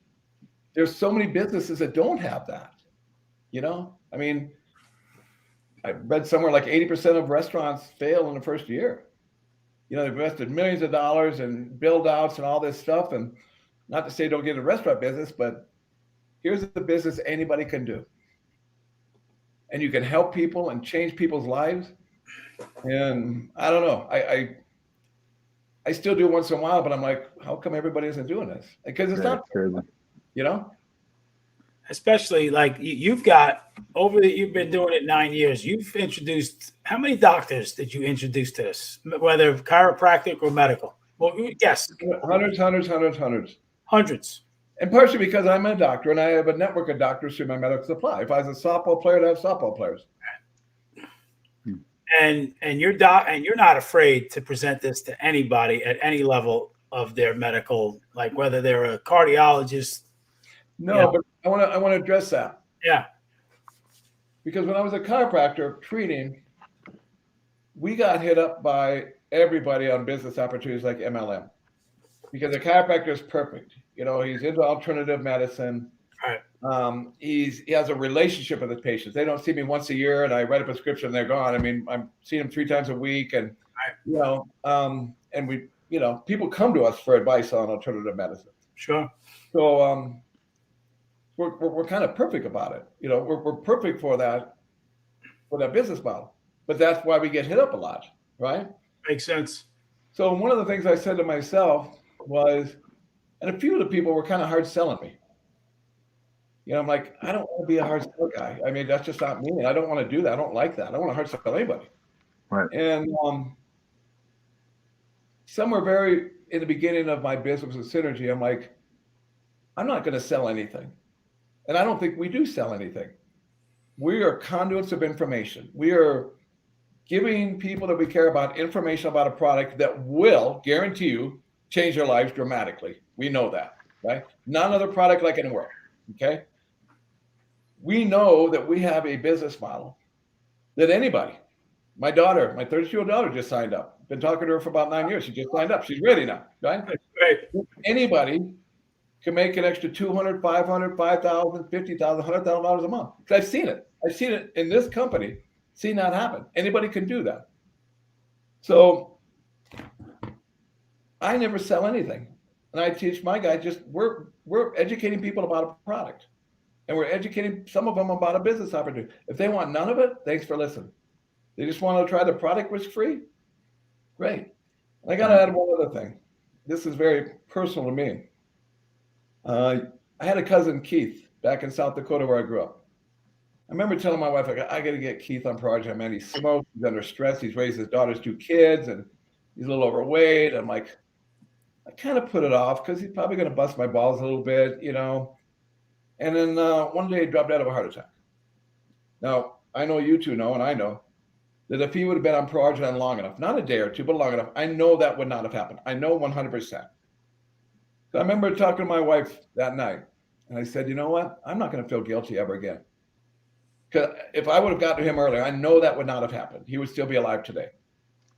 there's so many businesses that don't have that. I mean, I read somewhere like 80% of restaurants fail in the first year. They've invested millions of dollars in build outs and all this stuff. And not to say don't get in the restaurant business, but here's the business anybody can do. And you can help people and change people's lives. And I don't know. I still do it once in a while, but I'm like, how come everybody isn't doing this? Because it's not crazy, Especially like you've been doing it 9 years. You've introduced, how many doctors did you introduce to this, whether chiropractic or medical? Well, yes. Hundreds. And partially because I'm a doctor and I have a network of doctors through my medical supply. If I was a softball player, I'd have softball players. And you're not afraid to present this to anybody at any level of their medical, like whether they're a cardiologist. No, but I want to address that. Yeah. Because when I was a chiropractor treating, we got hit up by everybody on business opportunities like MLM. Because the chiropractor is perfect. He's into alternative medicine. Right. He has a relationship with his patients. They don't see me once a year and I write a prescription and they're gone. I mean, I'm seeing them 3 times a week, and and we, people come to us for advice on alternative medicine. Sure. So we're kind of perfect about it. We're perfect for that business model. But that's why we get hit up a lot, right? Makes sense. So one of the things I said to myself was, And a few of the people were kind of hard selling me. You know, I'm like, I don't want to be a hard sell guy. I mean, that's just not me. And I don't want to do that. I don't like that. I don't want to hard sell anybody. Right. And somewhere very in the beginning of my business with Synergy, I'm like, I'm not going to sell anything. And I don't think we do sell anything. We are conduits of information. We are giving people that we care about information about a product that will, guarantee you, change their lives dramatically. We know that, right? None other product like it in the world, okay? We know that we have a business model that anybody, my daughter, my 32-year-old daughter just signed up. Been talking to her for about 9 years. She just signed up. She's ready now, right? Right. Anybody can make an extra $200, $500, $5,000, $50,000, $100,000 a month. I've seen it. I've seen it in this company. Seen that happen. Anybody can do that. So I never sell anything, and I teach my guys just we're educating people about a product, and we're educating some of them about a business opportunity. If they want none of it, thanks for listening. They just want to try the product risk free. Great. And I got to add one other thing. This is very personal to me. I had a cousin, Keith, back in South Dakota where I grew up. I remember telling my wife, I got to get Keith on Project, man. He smokes, he's under stress, he's raised his daughter's 2 kids, and he's a little overweight. I'm like, I kind of put it off because he's probably going to bust my balls a little bit, you know. And then one day he dropped out of a heart attack. Now, I know you two know, and I know, that if he would have been on Project long enough, not a day or two, but long enough, I know that would not have happened. I know 100%. So I remember talking to my wife that night, and I said, you know what? I'm not going to feel guilty ever again. Because if I would have gotten to him earlier, I know that would not have happened. He would still be alive today.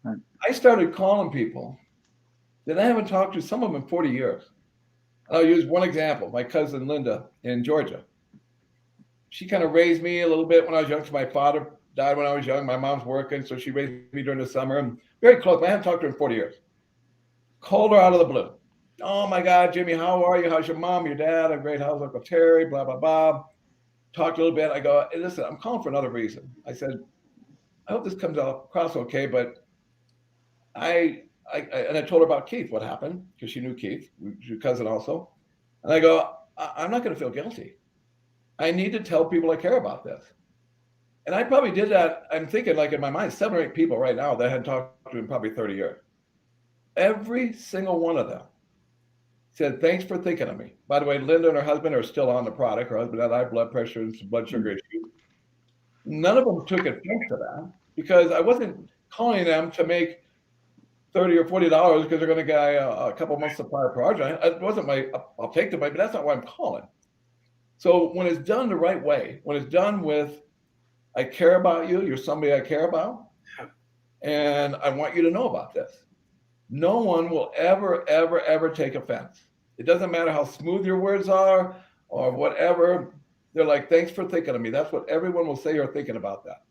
Right. I started calling people that I haven't talked to, some of them in 40 years. And I'll use one example. My cousin Linda in Georgia. She kind of raised me a little bit when I was young. So my father died when I was young. My mom's working, so she raised me during the summer. And very close. I haven't talked to her in 40 years. Called her out of the blue. Oh my God, Jimmy, how are you? How's your mom, your dad? I'm great. How's Uncle Terry? Blah, blah, blah. Talked a little bit. I go, hey, listen, I'm calling for another reason. I said, I hope this comes across okay, but I told her about Keith, what happened, because she knew Keith, your cousin also. And I go, I'm not going to feel guilty. I need to tell people I care about this. And I probably did that. I'm thinking like in my mind, 7 or 8 people right now that I hadn't talked to in probably 30 years. Every single one of them said, thanks for thinking of me. By the way, Linda and her husband are still on the product. Her husband had high blood pressure and some blood sugar issues. None of them took offense to that because I wasn't calling them to make $30 or $40 because they're going to get a couple months supply of Project. It wasn't I'll take the money, but that's not why I'm calling. So when it's done the right way, when it's done with, I care about you, you're somebody I care about, and I want you to know about this. No one will ever, ever, ever take offense. It doesn't matter how smooth your words are or whatever. They're like, thanks for thinking of me. That's what everyone will say or thinking about that.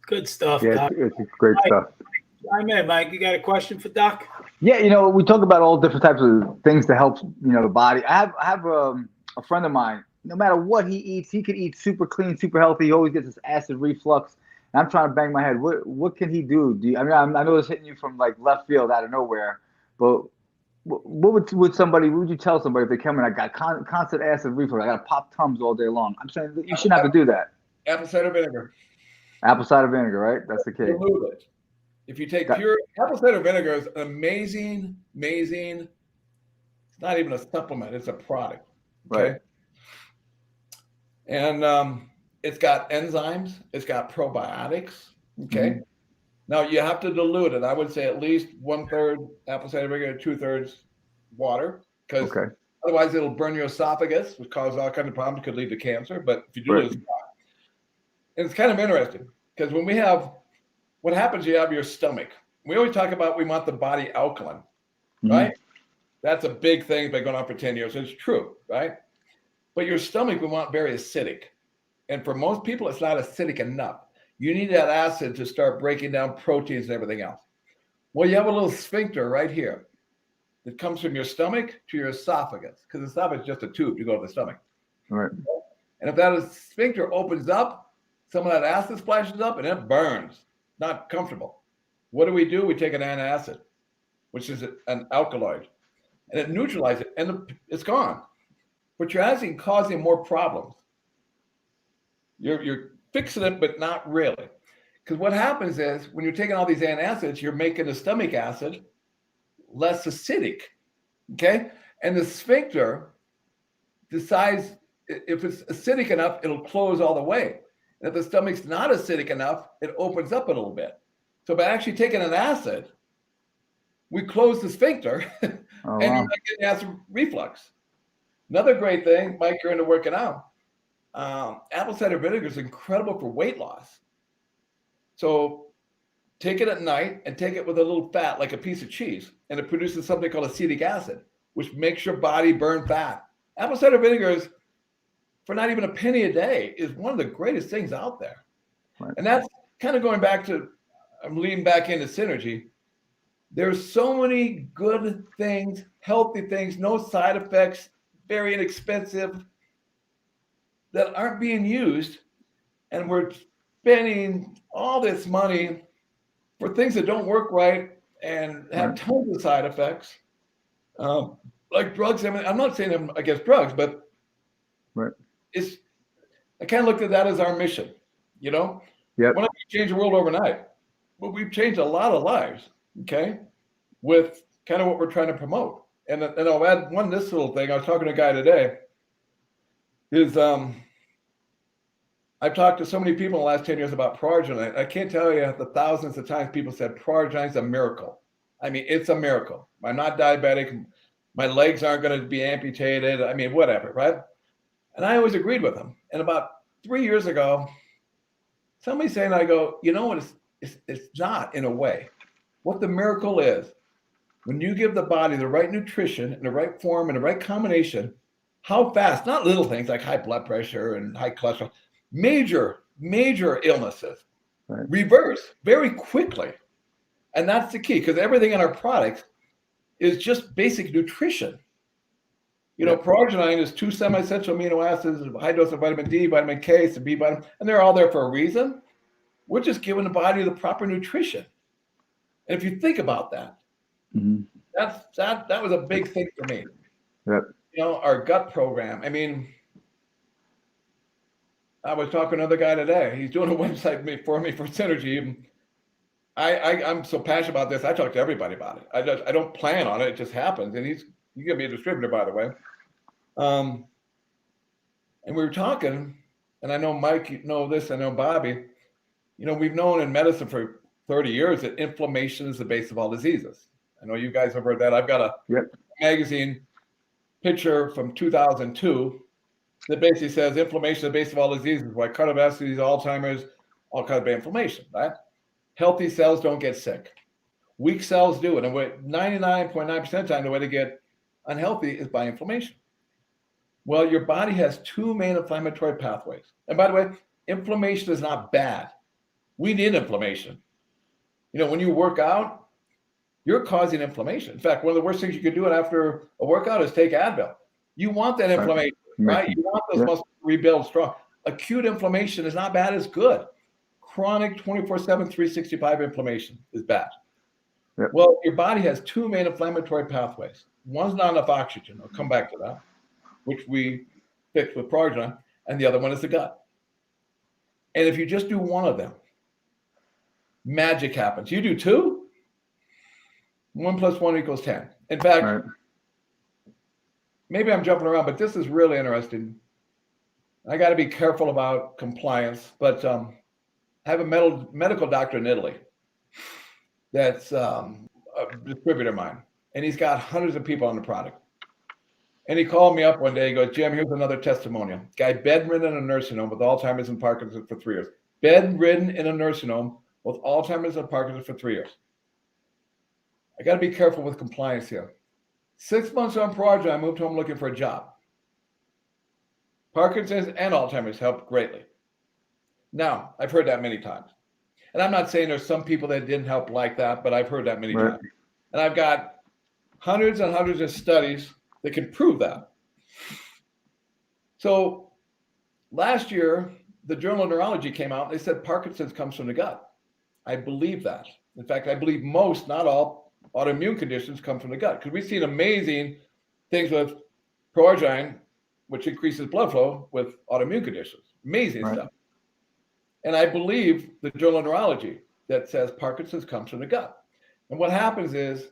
Good stuff, Yeah, Doc. it's great stuff. I'm in, Mike. You got a question for Doc? Yeah, we talk about all different types of things to help, the body. I have a friend of mine. No matter what he eats, he could eat super clean, super healthy. He always gets this acid reflux. And I'm trying to bang my head. What can he do? I know it's hitting you from like left field out of nowhere, but what would you tell somebody if they come in? I got constant acid reflux. I got to pop Tums all day long. I'm saying you shouldn't have to do that. Apple cider vinegar. Apple cider vinegar, right? That's the key. Dilute it. If you take pure apple cider vinegar, is amazing. It's not even a supplement; it's a product. Okay. Right. And it's got enzymes. It's got probiotics. Okay. Mm-hmm. Now you have to dilute it. I would say at least 1/3 apple cider vinegar, 2/3 water, because otherwise it'll burn your esophagus, which causes all kinds of problems. Could lead to cancer. But if you do it, and it's kind of interesting because when what happens? You have your stomach. We always talk about we want the body alkaline, right? That's a big thing. It's been going on for 10 years. It's true, right? But your stomach we want very acidic, and for most people, it's not acidic enough. You need that acid to start breaking down proteins and everything else. Well, you have a little sphincter right here that comes from your stomach to your esophagus, because the esophagus is just a tube to go to the stomach. Right. And if that sphincter opens up, some of that acid splashes up and it burns. Not comfortable. What do? We take an antacid. which is an alkaloid, and it neutralizes it, and it's gone. But you're actually causing more problems. You're fixing it, but not really. Because what happens is when you're taking all these antacids, you're making the stomach acid less acidic, okay? And the sphincter decides if it's acidic enough, it'll close all the way. And if the stomach's not acidic enough, it opens up a little bit. So by actually taking an acid, we close the sphincter and you're not getting acid reflux. Another great thing, Mike, you're into working out. Apple cider vinegar is incredible for weight loss. So take it at night and take it with a little fat, like a piece of cheese, and it produces something called acetic acid, which makes your body burn fat. Apple cider vinegar is, for not even a penny a day, is one of the greatest things out there. Right. And that's kind of going back to, I'm leading back into synergy. There's so many good things, healthy things, no side effects, very inexpensive, that aren't being used. And we're spending all this money for things that don't work right and have tons of side effects. Like drugs. I mean, I'm not saying I'm against drugs, but I kind of looked at that as our mission, you know? Yep. We're not going to change the world overnight, but we've changed a lot of lives, okay? With kind of what we're trying to promote. And I'll add this little thing. I was talking to a guy today. I've talked to so many people in the last 10 years about proarginine. I can't tell you the thousands of times people said proarginine is a miracle. I mean, it's a miracle. I'm not diabetic. My legs aren't going to be amputated. I mean, whatever, right? And I always agreed with them. And about 3 years ago, somebody saying, I go, you know what? It's not, in a way. What the miracle is, when you give the body the right nutrition in the right form and the right combination, how fast, not little things like high blood pressure and high cholesterol, major illnesses reverse very quickly. And that's the key, because everything in our products is just basic nutrition. You know, proarginine is 2 semi-essential amino acids, a high dose of vitamin D, vitamin K, some B vitamin, and they're all there for a reason. We're just giving the body the proper nutrition. And if you think about that, that was a big thing for me. Yep. You know, our gut program. I mean, I was talking to another guy today. He's doing a website for me for Synergy. I'm so passionate about this. I talk to everybody about it. I don't plan on it. It just happens. And he's going to be a distributor, by the way. And we were talking, and I know Mike, you know this, I know Bobby. You know, we've known in medicine for 30 years that inflammation is the base of all diseases. I know you guys have heard that. I've got a magazine picture from 2002 that basically says inflammation is the base of all diseases, why cardiovascular disease, Alzheimer's, all kinds of inflammation, right? Healthy cells don't get sick. Weak cells do. And 99.9% of the time, the way to get unhealthy is by inflammation. Well, your body has 2 main inflammatory pathways. And by the way, inflammation is not bad. We need inflammation. You know, when you work out, you're causing inflammation. In fact, one of the worst things you can do after a workout is take Advil. You want that inflammation, right? You want those muscles to rebuild strong. Acute inflammation is not bad, it's good. Chronic 24/7, 365 inflammation is bad. Yep. Well, your body has 2 main inflammatory pathways. One's not enough oxygen. I'll come back to that, which we fixed with proarginine, and the other one is the gut. And if you just do one of them, magic happens. You do 2, 1 + 1 = 10. In fact, maybe I'm jumping around, but this is really interesting. I got to be careful about compliance, but I have a medical doctor in Italy that's a distributor of mine, and he's got hundreds of people on the product. And he called me up one day. He goes, Jim, here's another testimonial. Guy bedridden in a nursing home with Alzheimer's and Parkinson's for 3 years. Bedridden in a nursing home with Alzheimer's and Parkinson's for 3 years. I got to be careful with compliance here. 6 months on proarginine, I moved home looking for a job. Parkinson's and Alzheimer's helped greatly. Now, I've heard that many times. And I'm not saying there's some people that didn't help like that, but I've heard that many times. And I've got hundreds and hundreds of studies that can prove that. So last year, the Journal of Neurology came out. They said Parkinson's comes from the gut. I believe that. In fact, I believe most, not all, autoimmune conditions come from the gut, because we've seen amazing things with proarginine, which increases blood flow with autoimmune conditions. Amazing stuff. And I believe the Journal of Neurology that says Parkinson's comes from the gut. And what happens is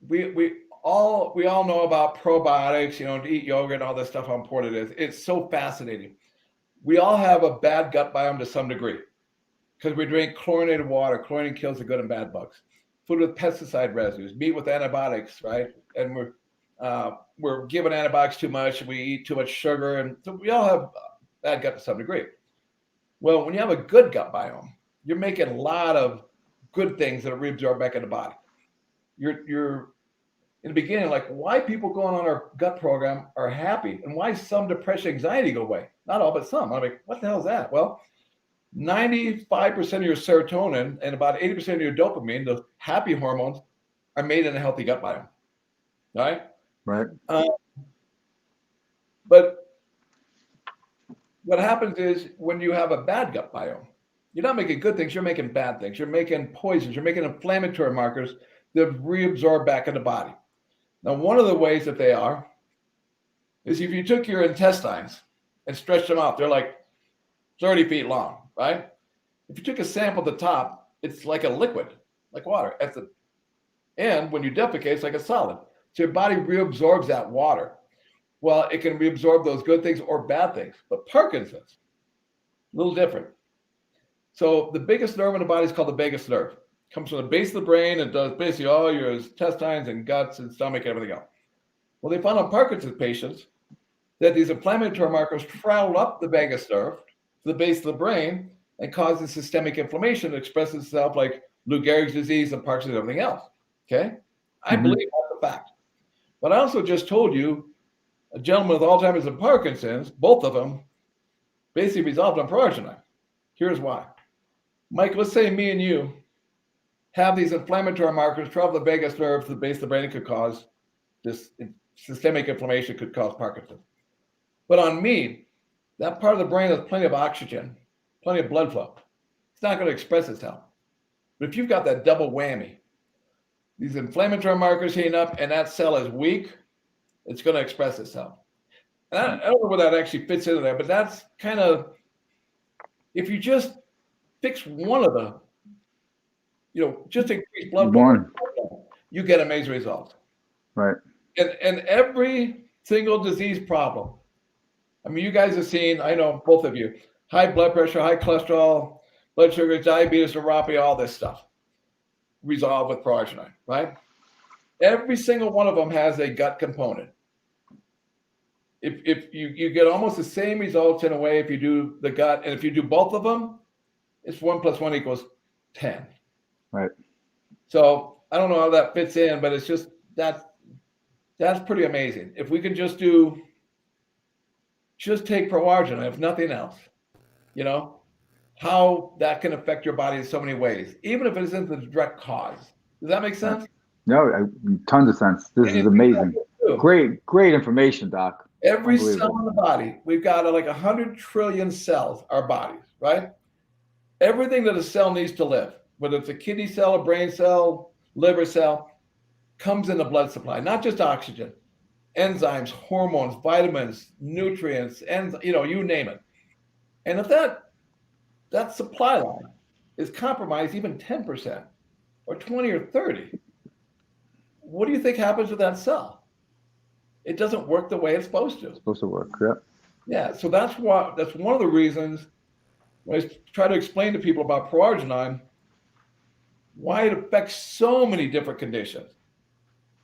we all know about probiotics, to eat yogurt and all this stuff, how important it is. It's so fascinating. We all have a bad gut biome to some degree because we drink chlorinated water. Chlorine kills the good and bad bugs. Food with pesticide residues, meat with antibiotics, right? And we're giving antibiotics too much. We eat too much sugar, and so we all have bad gut to some degree. Well, when you have a good gut biome, you're making a lot of good things that are reabsorbed back in the body. You're in the beginning, like why people going on our gut program are happy and why some depression, anxiety go away. Not all, but some. I'm like, what the hell is that? Well, 95% of your serotonin and about 80% of your dopamine, the happy hormones, are made in a healthy gut biome. Right? Right. But what happens is when you have a bad gut biome, you're not making good things, you're making bad things. You're making poisons, you're making inflammatory markers that reabsorb back in the body. Now, one of the ways that they are is if you took your intestines and stretched them out, they're like 30 feet long, right? If you took a sample at the top, it's like a liquid, like water. And when you defecate, it's like a solid. So your body reabsorbs that water. Well, it can reabsorb those good things or bad things. But Parkinson's, a little different. So the biggest nerve in the body is called the vagus nerve. It comes from the base of the brain and does basically all your intestines and guts and stomach and everything else. Well, they found on Parkinson's patients that these inflammatory markers travel up the vagus nerve to the base of the brain and causes systemic inflammation that expresses itself like Lou Gehrig's disease and Parkinson's and everything else. Okay? I believe that's a fact. But I also just told you a gentleman with Alzheimer's and Parkinson's, both of them, basically resolved on proarginine. Here's why. Mike, let's say me and you have these inflammatory markers travel the vagus nerve to the base of the brain. It could cause this systemic inflammation, could cause Parkinson's. But on me, that part of the brain has plenty of oxygen, plenty of blood flow. It's not going to express itself. But if you've got that double whammy, these inflammatory markers heating up and that cell is weak, it's going to express itself. And I don't know where that actually fits into there, but that's kind of, if you just fix one of the, just increase blood flow, you get amazing results. Right. And every single disease problem, I mean, you guys have seen, I know both of you, high blood pressure, high cholesterol, blood sugar, diabetes, neuropathy, all this stuff resolved with proarginine, right? Every single one of them has a gut component. If you get almost the same results in a way if you do the gut, and if you do both of them, it's 1 + 1 = 10. Right. So I don't know how that fits in, but it's just that's pretty amazing. If we can just take proarginine, if nothing else, how that can affect your body in so many ways, even if it isn't the direct cause. Does that make sense? No, tons of sense. This is amazing. Great information, Doc. Every cell in the body, we've got like 100 trillion cells, our bodies, right? Everything that a cell needs to live, whether it's a kidney cell, a brain cell, liver cell, comes in the blood supply, not just oxygen, enzymes, hormones, vitamins, nutrients, and you name it. And if that supply line is compromised even 10% or 20 or 30, what do you think happens with that cell? It doesn't work the way it's supposed to. It's supposed to work, yeah. Yeah, so that's one of the reasons when I try to explain to people about proarginine, why it affects so many different conditions,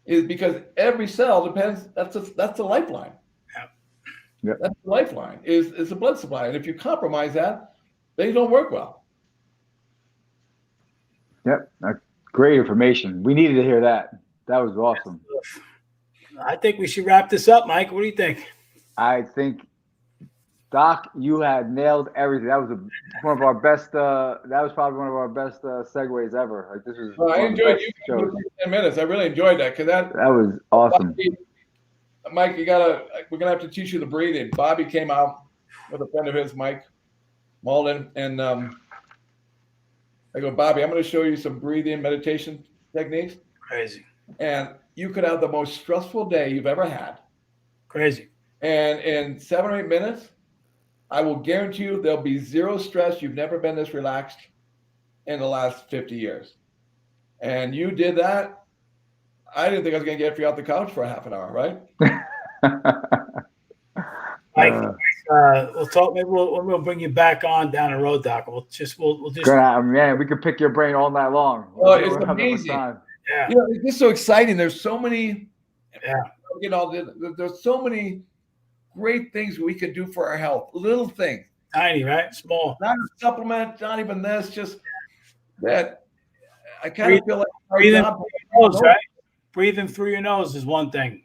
is because every cell depends. That's the lifeline. Yeah. That's the lifeline. Is the blood supply, and if you compromise that, they don't work well. Yep, great information. We needed to hear that. That was awesome. I think we should wrap this up, Mike. What do you think? I think, Doc, you had nailed everything. That was one of our best. That was probably one of our best segues ever. Like this was. Well, I enjoyed you for 10 minutes. I really enjoyed that because that was awesome. Mike, we're gonna have to teach you the breathing. Bobby came out with a friend of his, Mike Malden, and I go, Bobby, I'm going to show you some breathing meditation techniques. Crazy. And you could have the most stressful day you've ever had. Crazy. And in 7 or 8 minutes, I will guarantee you there'll be zero stress. You've never been this relaxed in the last 50 years. And you did that. I didn't think I was going to get you off the couch for a half an hour, right? We'll talk. Maybe we'll bring you back on down the road, Doc. We'll just. Man, we could pick your brain all night long. Oh, it's amazing. Yeah. You know, it's just so exciting. There's so many. Yeah. You know, there's so many great things we can do for our health. Little things. Tiny, right? Small. Not a supplement. Not even this. Just that. I kind of feel like breathing through your nose, right? Breathing through your nose is one thing.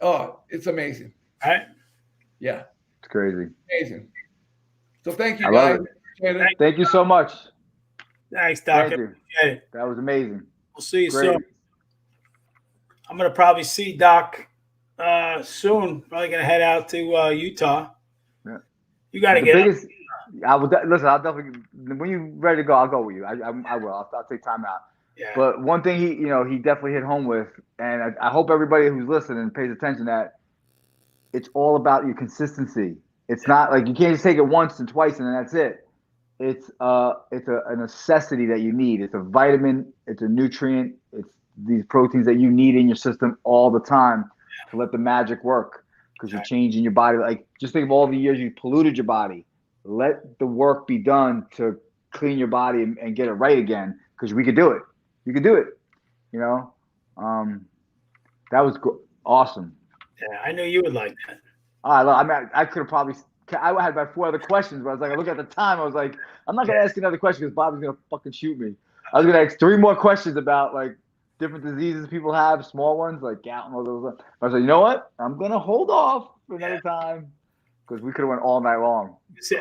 Oh, it's amazing. Right? Yeah. It's crazy. Amazing. So thank you, I guys. love it. Thank you so much. Thanks, Doc. Thank you. Appreciate it. That was amazing. We'll see you Great. soon. I'm going to probably see Doc soon. Probably going to head out to Utah. Yeah. You got to The get biggest, I will listen. I'll definitely, when you're ready to go, I'll go with you. I will. I'll take time out. Yeah. But one thing he definitely hit home with, and I hope everybody who's listening pays attention, that it's all about your consistency. It's not like you can't just take it once and twice and then that's it. It's a necessity that you need. It's a vitamin. It's a nutrient. It's these proteins that you need in your system all the time to let the magic work, because you're changing your body. Like, just think of all the years you polluted your body. Let the work be done to clean your body and get it right again, because we could do it. You could do it. You know, that was awesome. Yeah, I knew you would like that. I could have probably. I had about 4 other questions, but I was like, I look at the time. I was like, I'm not gonna ask another question because Bobby's gonna fucking shoot me. I was gonna ask 3 more questions about like different diseases people have, small ones like gout and all those. I was like, you know what? I'm gonna hold off for another time, because we could have went all night long.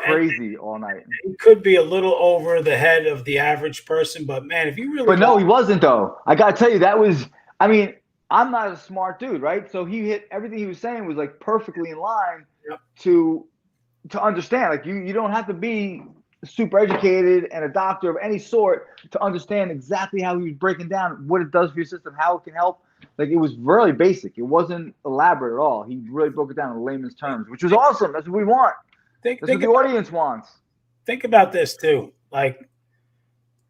Crazy all night. He could be a little over the head of the average person, but man, if you really. But no, he wasn't though. I gotta tell you, that was. I mean, I'm not a smart dude, right? So he hit everything he was saying was like perfectly in line to understand. Like, you don't have to be super educated and a doctor of any sort to understand exactly how he was breaking down what it does for your system, how it can help. Like, it was really basic. It wasn't elaborate at all. He really broke it down in layman's terms, which was awesome. That's what we want. That's what the audience wants. Think about this too. Like,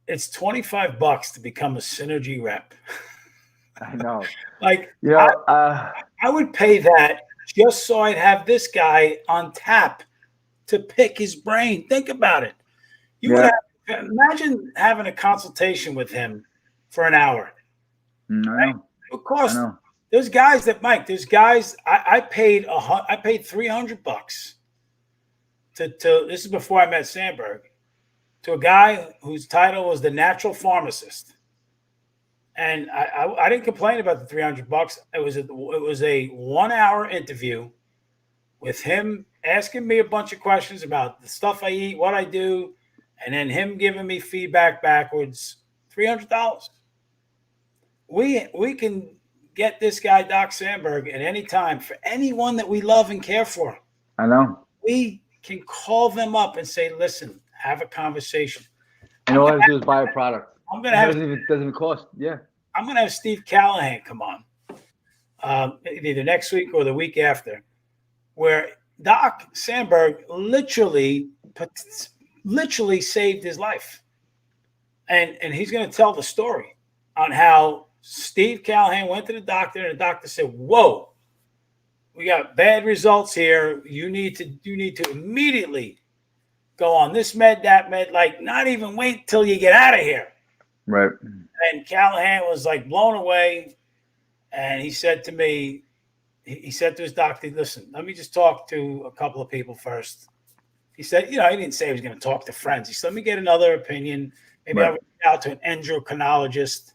it's $25 to become a Synergy rep. I know. Like, I would pay that just so I'd have this guy on tap to pick his brain. Think about it. You would imagine having a consultation with him for an hour. Right? Of course, there's guys that I paid $300 to this is before I met Sandberg, to a guy whose title was the natural pharmacist. And I didn't complain about the $300. It was a 1-hour interview with him asking me a bunch of questions about the stuff I eat, what I do, and then him giving me feedback backwards. $300. We can get this guy, Doc Sandberg, at any time for anyone that we love and care for. I know. We can call them up and say, listen, have a conversation. And all I have to do is buy a product. It doesn't even cost. Yeah. I'm going to have Steve Callahan come on either next week or the week after, where Doc Sandberg literally saved his life. And he's going to tell the story on how Steve Callahan went to the doctor, and the doctor said, whoa, we got bad results here. You need to immediately go on this med, that med, like not even wait till you get out of here. Right. And Callahan was like blown away. And he said to me, he said to his doctor, listen, let me just talk to a couple of people first. He said, he didn't say he was going to talk to friends. He said, let me get another opinion. Maybe I'll reach out to an endocrinologist.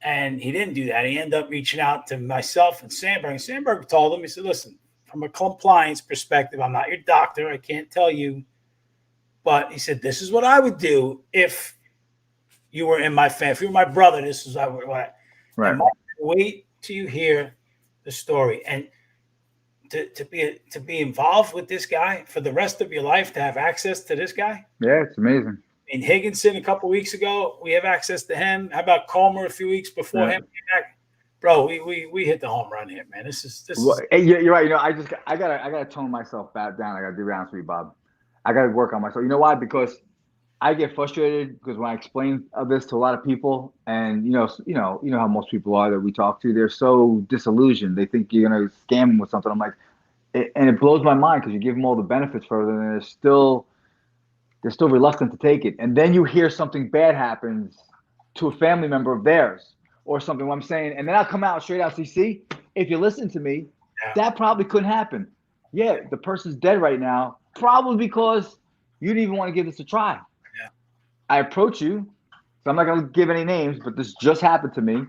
And he didn't do that. He ended up reaching out to myself and Sandberg. And Sandberg told him, he said, listen, from a compliance perspective, I'm not your doctor. I can't tell you. But he said, this is what I would do if you were in my family. If you were my brother, this is what I would. Wait till you hear the story. And to be involved with this guy for the rest of your life, to have access to this guy. Yeah, it's amazing. I mean, Higginson a couple weeks ago, we have access to him. How about Comer a few weeks before him came back? Bro, we hit the home run here, man. This is You're right. You know, I gotta tone myself back down. I gotta be honest with you, Bob. I gotta work on myself. You know why? Because I get frustrated because when I explain this to a lot of people, and you know how most people are that we talk to, they're so disillusioned. They think you're gonna scam them with something. I'm like, and it blows my mind because you give them all the benefits further, and they're still reluctant to take it. And then you hear something bad happens to a family member of theirs or something. What I'm saying, and then I'll come out straight out. See, if you listen to me, that probably couldn't happen. Yeah, the person's dead right now, probably because you didn't even want to give this a try. Yeah. I approach you, so I'm not going to give any names, but this just happened to me.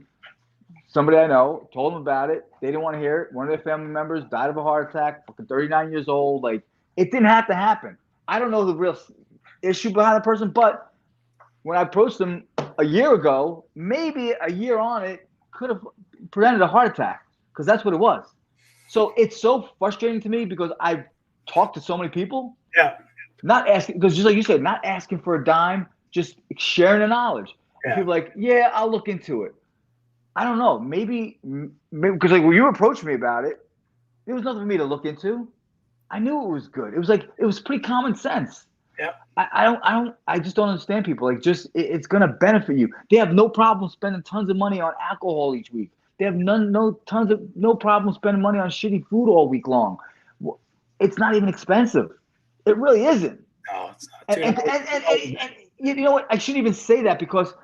Somebody I know told them about it. They didn't want to hear it. One of their family members died of a heart attack, fucking 39 years old. Like, it didn't have to happen. I don't know the real issue behind the person, but when I approached them a year ago, maybe a year on it could have prevented a heart attack, because that's what it was. So it's so frustrating to me because I've talked to so many people. Yeah. Not asking, because just like you said, not asking for a dime, just sharing the knowledge. And people are like, yeah, I'll look into it. I don't know. Maybe because like when you approached me about it, there was nothing for me to look into. I knew it was good. It was like, it was pretty common sense. Yeah. I just don't understand people. Like, just it's gonna benefit you. They have no problem spending tons of money on alcohol each week. They have no problem spending money on shitty food all week long. It's not even expensive. It really isn't. No, it's not. And you know what? I shouldn't even say that, because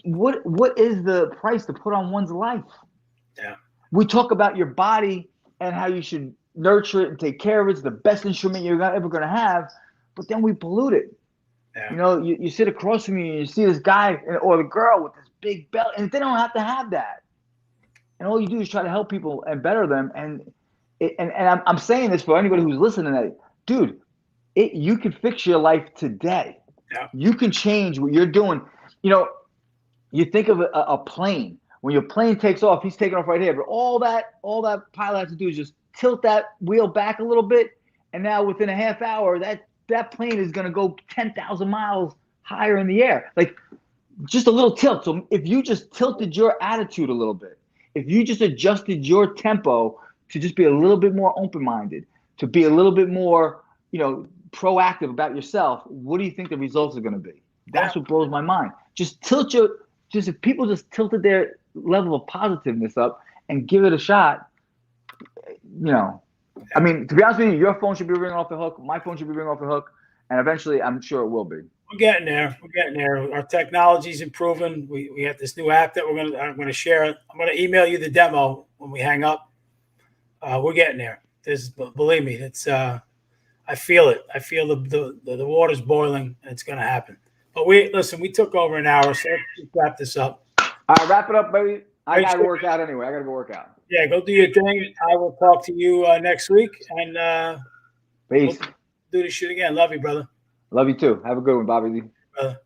what is the price to put on one's life? Yeah. We talk about your body and how you should nurture it and take care of it. It's the best instrument you're ever going to have. But then we pollute it. Yeah. You know, you sit across from you and you see this guy or the girl with this big belly, and they don't have to have that. And all you do is try to help people and better them. And I'm saying this for anybody who's listening to that, dude, you can fix your life today. Yeah. You can change what you're doing. You know, you think of a plane. When your plane takes off, he's taking off right here. But all that pilot has to do is just tilt that wheel back a little bit, and now within a half hour, that plane is going to go 10,000 miles higher in the air. Like, just a little tilt. So if you just tilted your attitude a little bit, if you just adjusted your tempo to just be a little bit more open-minded, to be a little bit more, proactive about yourself, what do you think the results are going to be? That's what blows my mind. Just if people just tilted their level of positiveness up and give it a shot, I mean, to be honest with you, your phone should be ringing off the hook. My phone should be ringing off the hook. And eventually, I'm sure it will be. We're getting there. Our technology's improving. We have this new app that I'm gonna share. I'm gonna email you the demo when we hang up. We're getting there. Believe me, it's I feel it. I feel the water's boiling, and it's gonna happen. But we took over an hour, so let's wrap this up. All right, wrap it up, baby. I gotta work out anyway. I gotta go work out. Yeah, go do your thing. I will talk to you next week, and peace. We'll do this shit again. Love you, brother. Love you too. Have a good one, Bobby. Brother.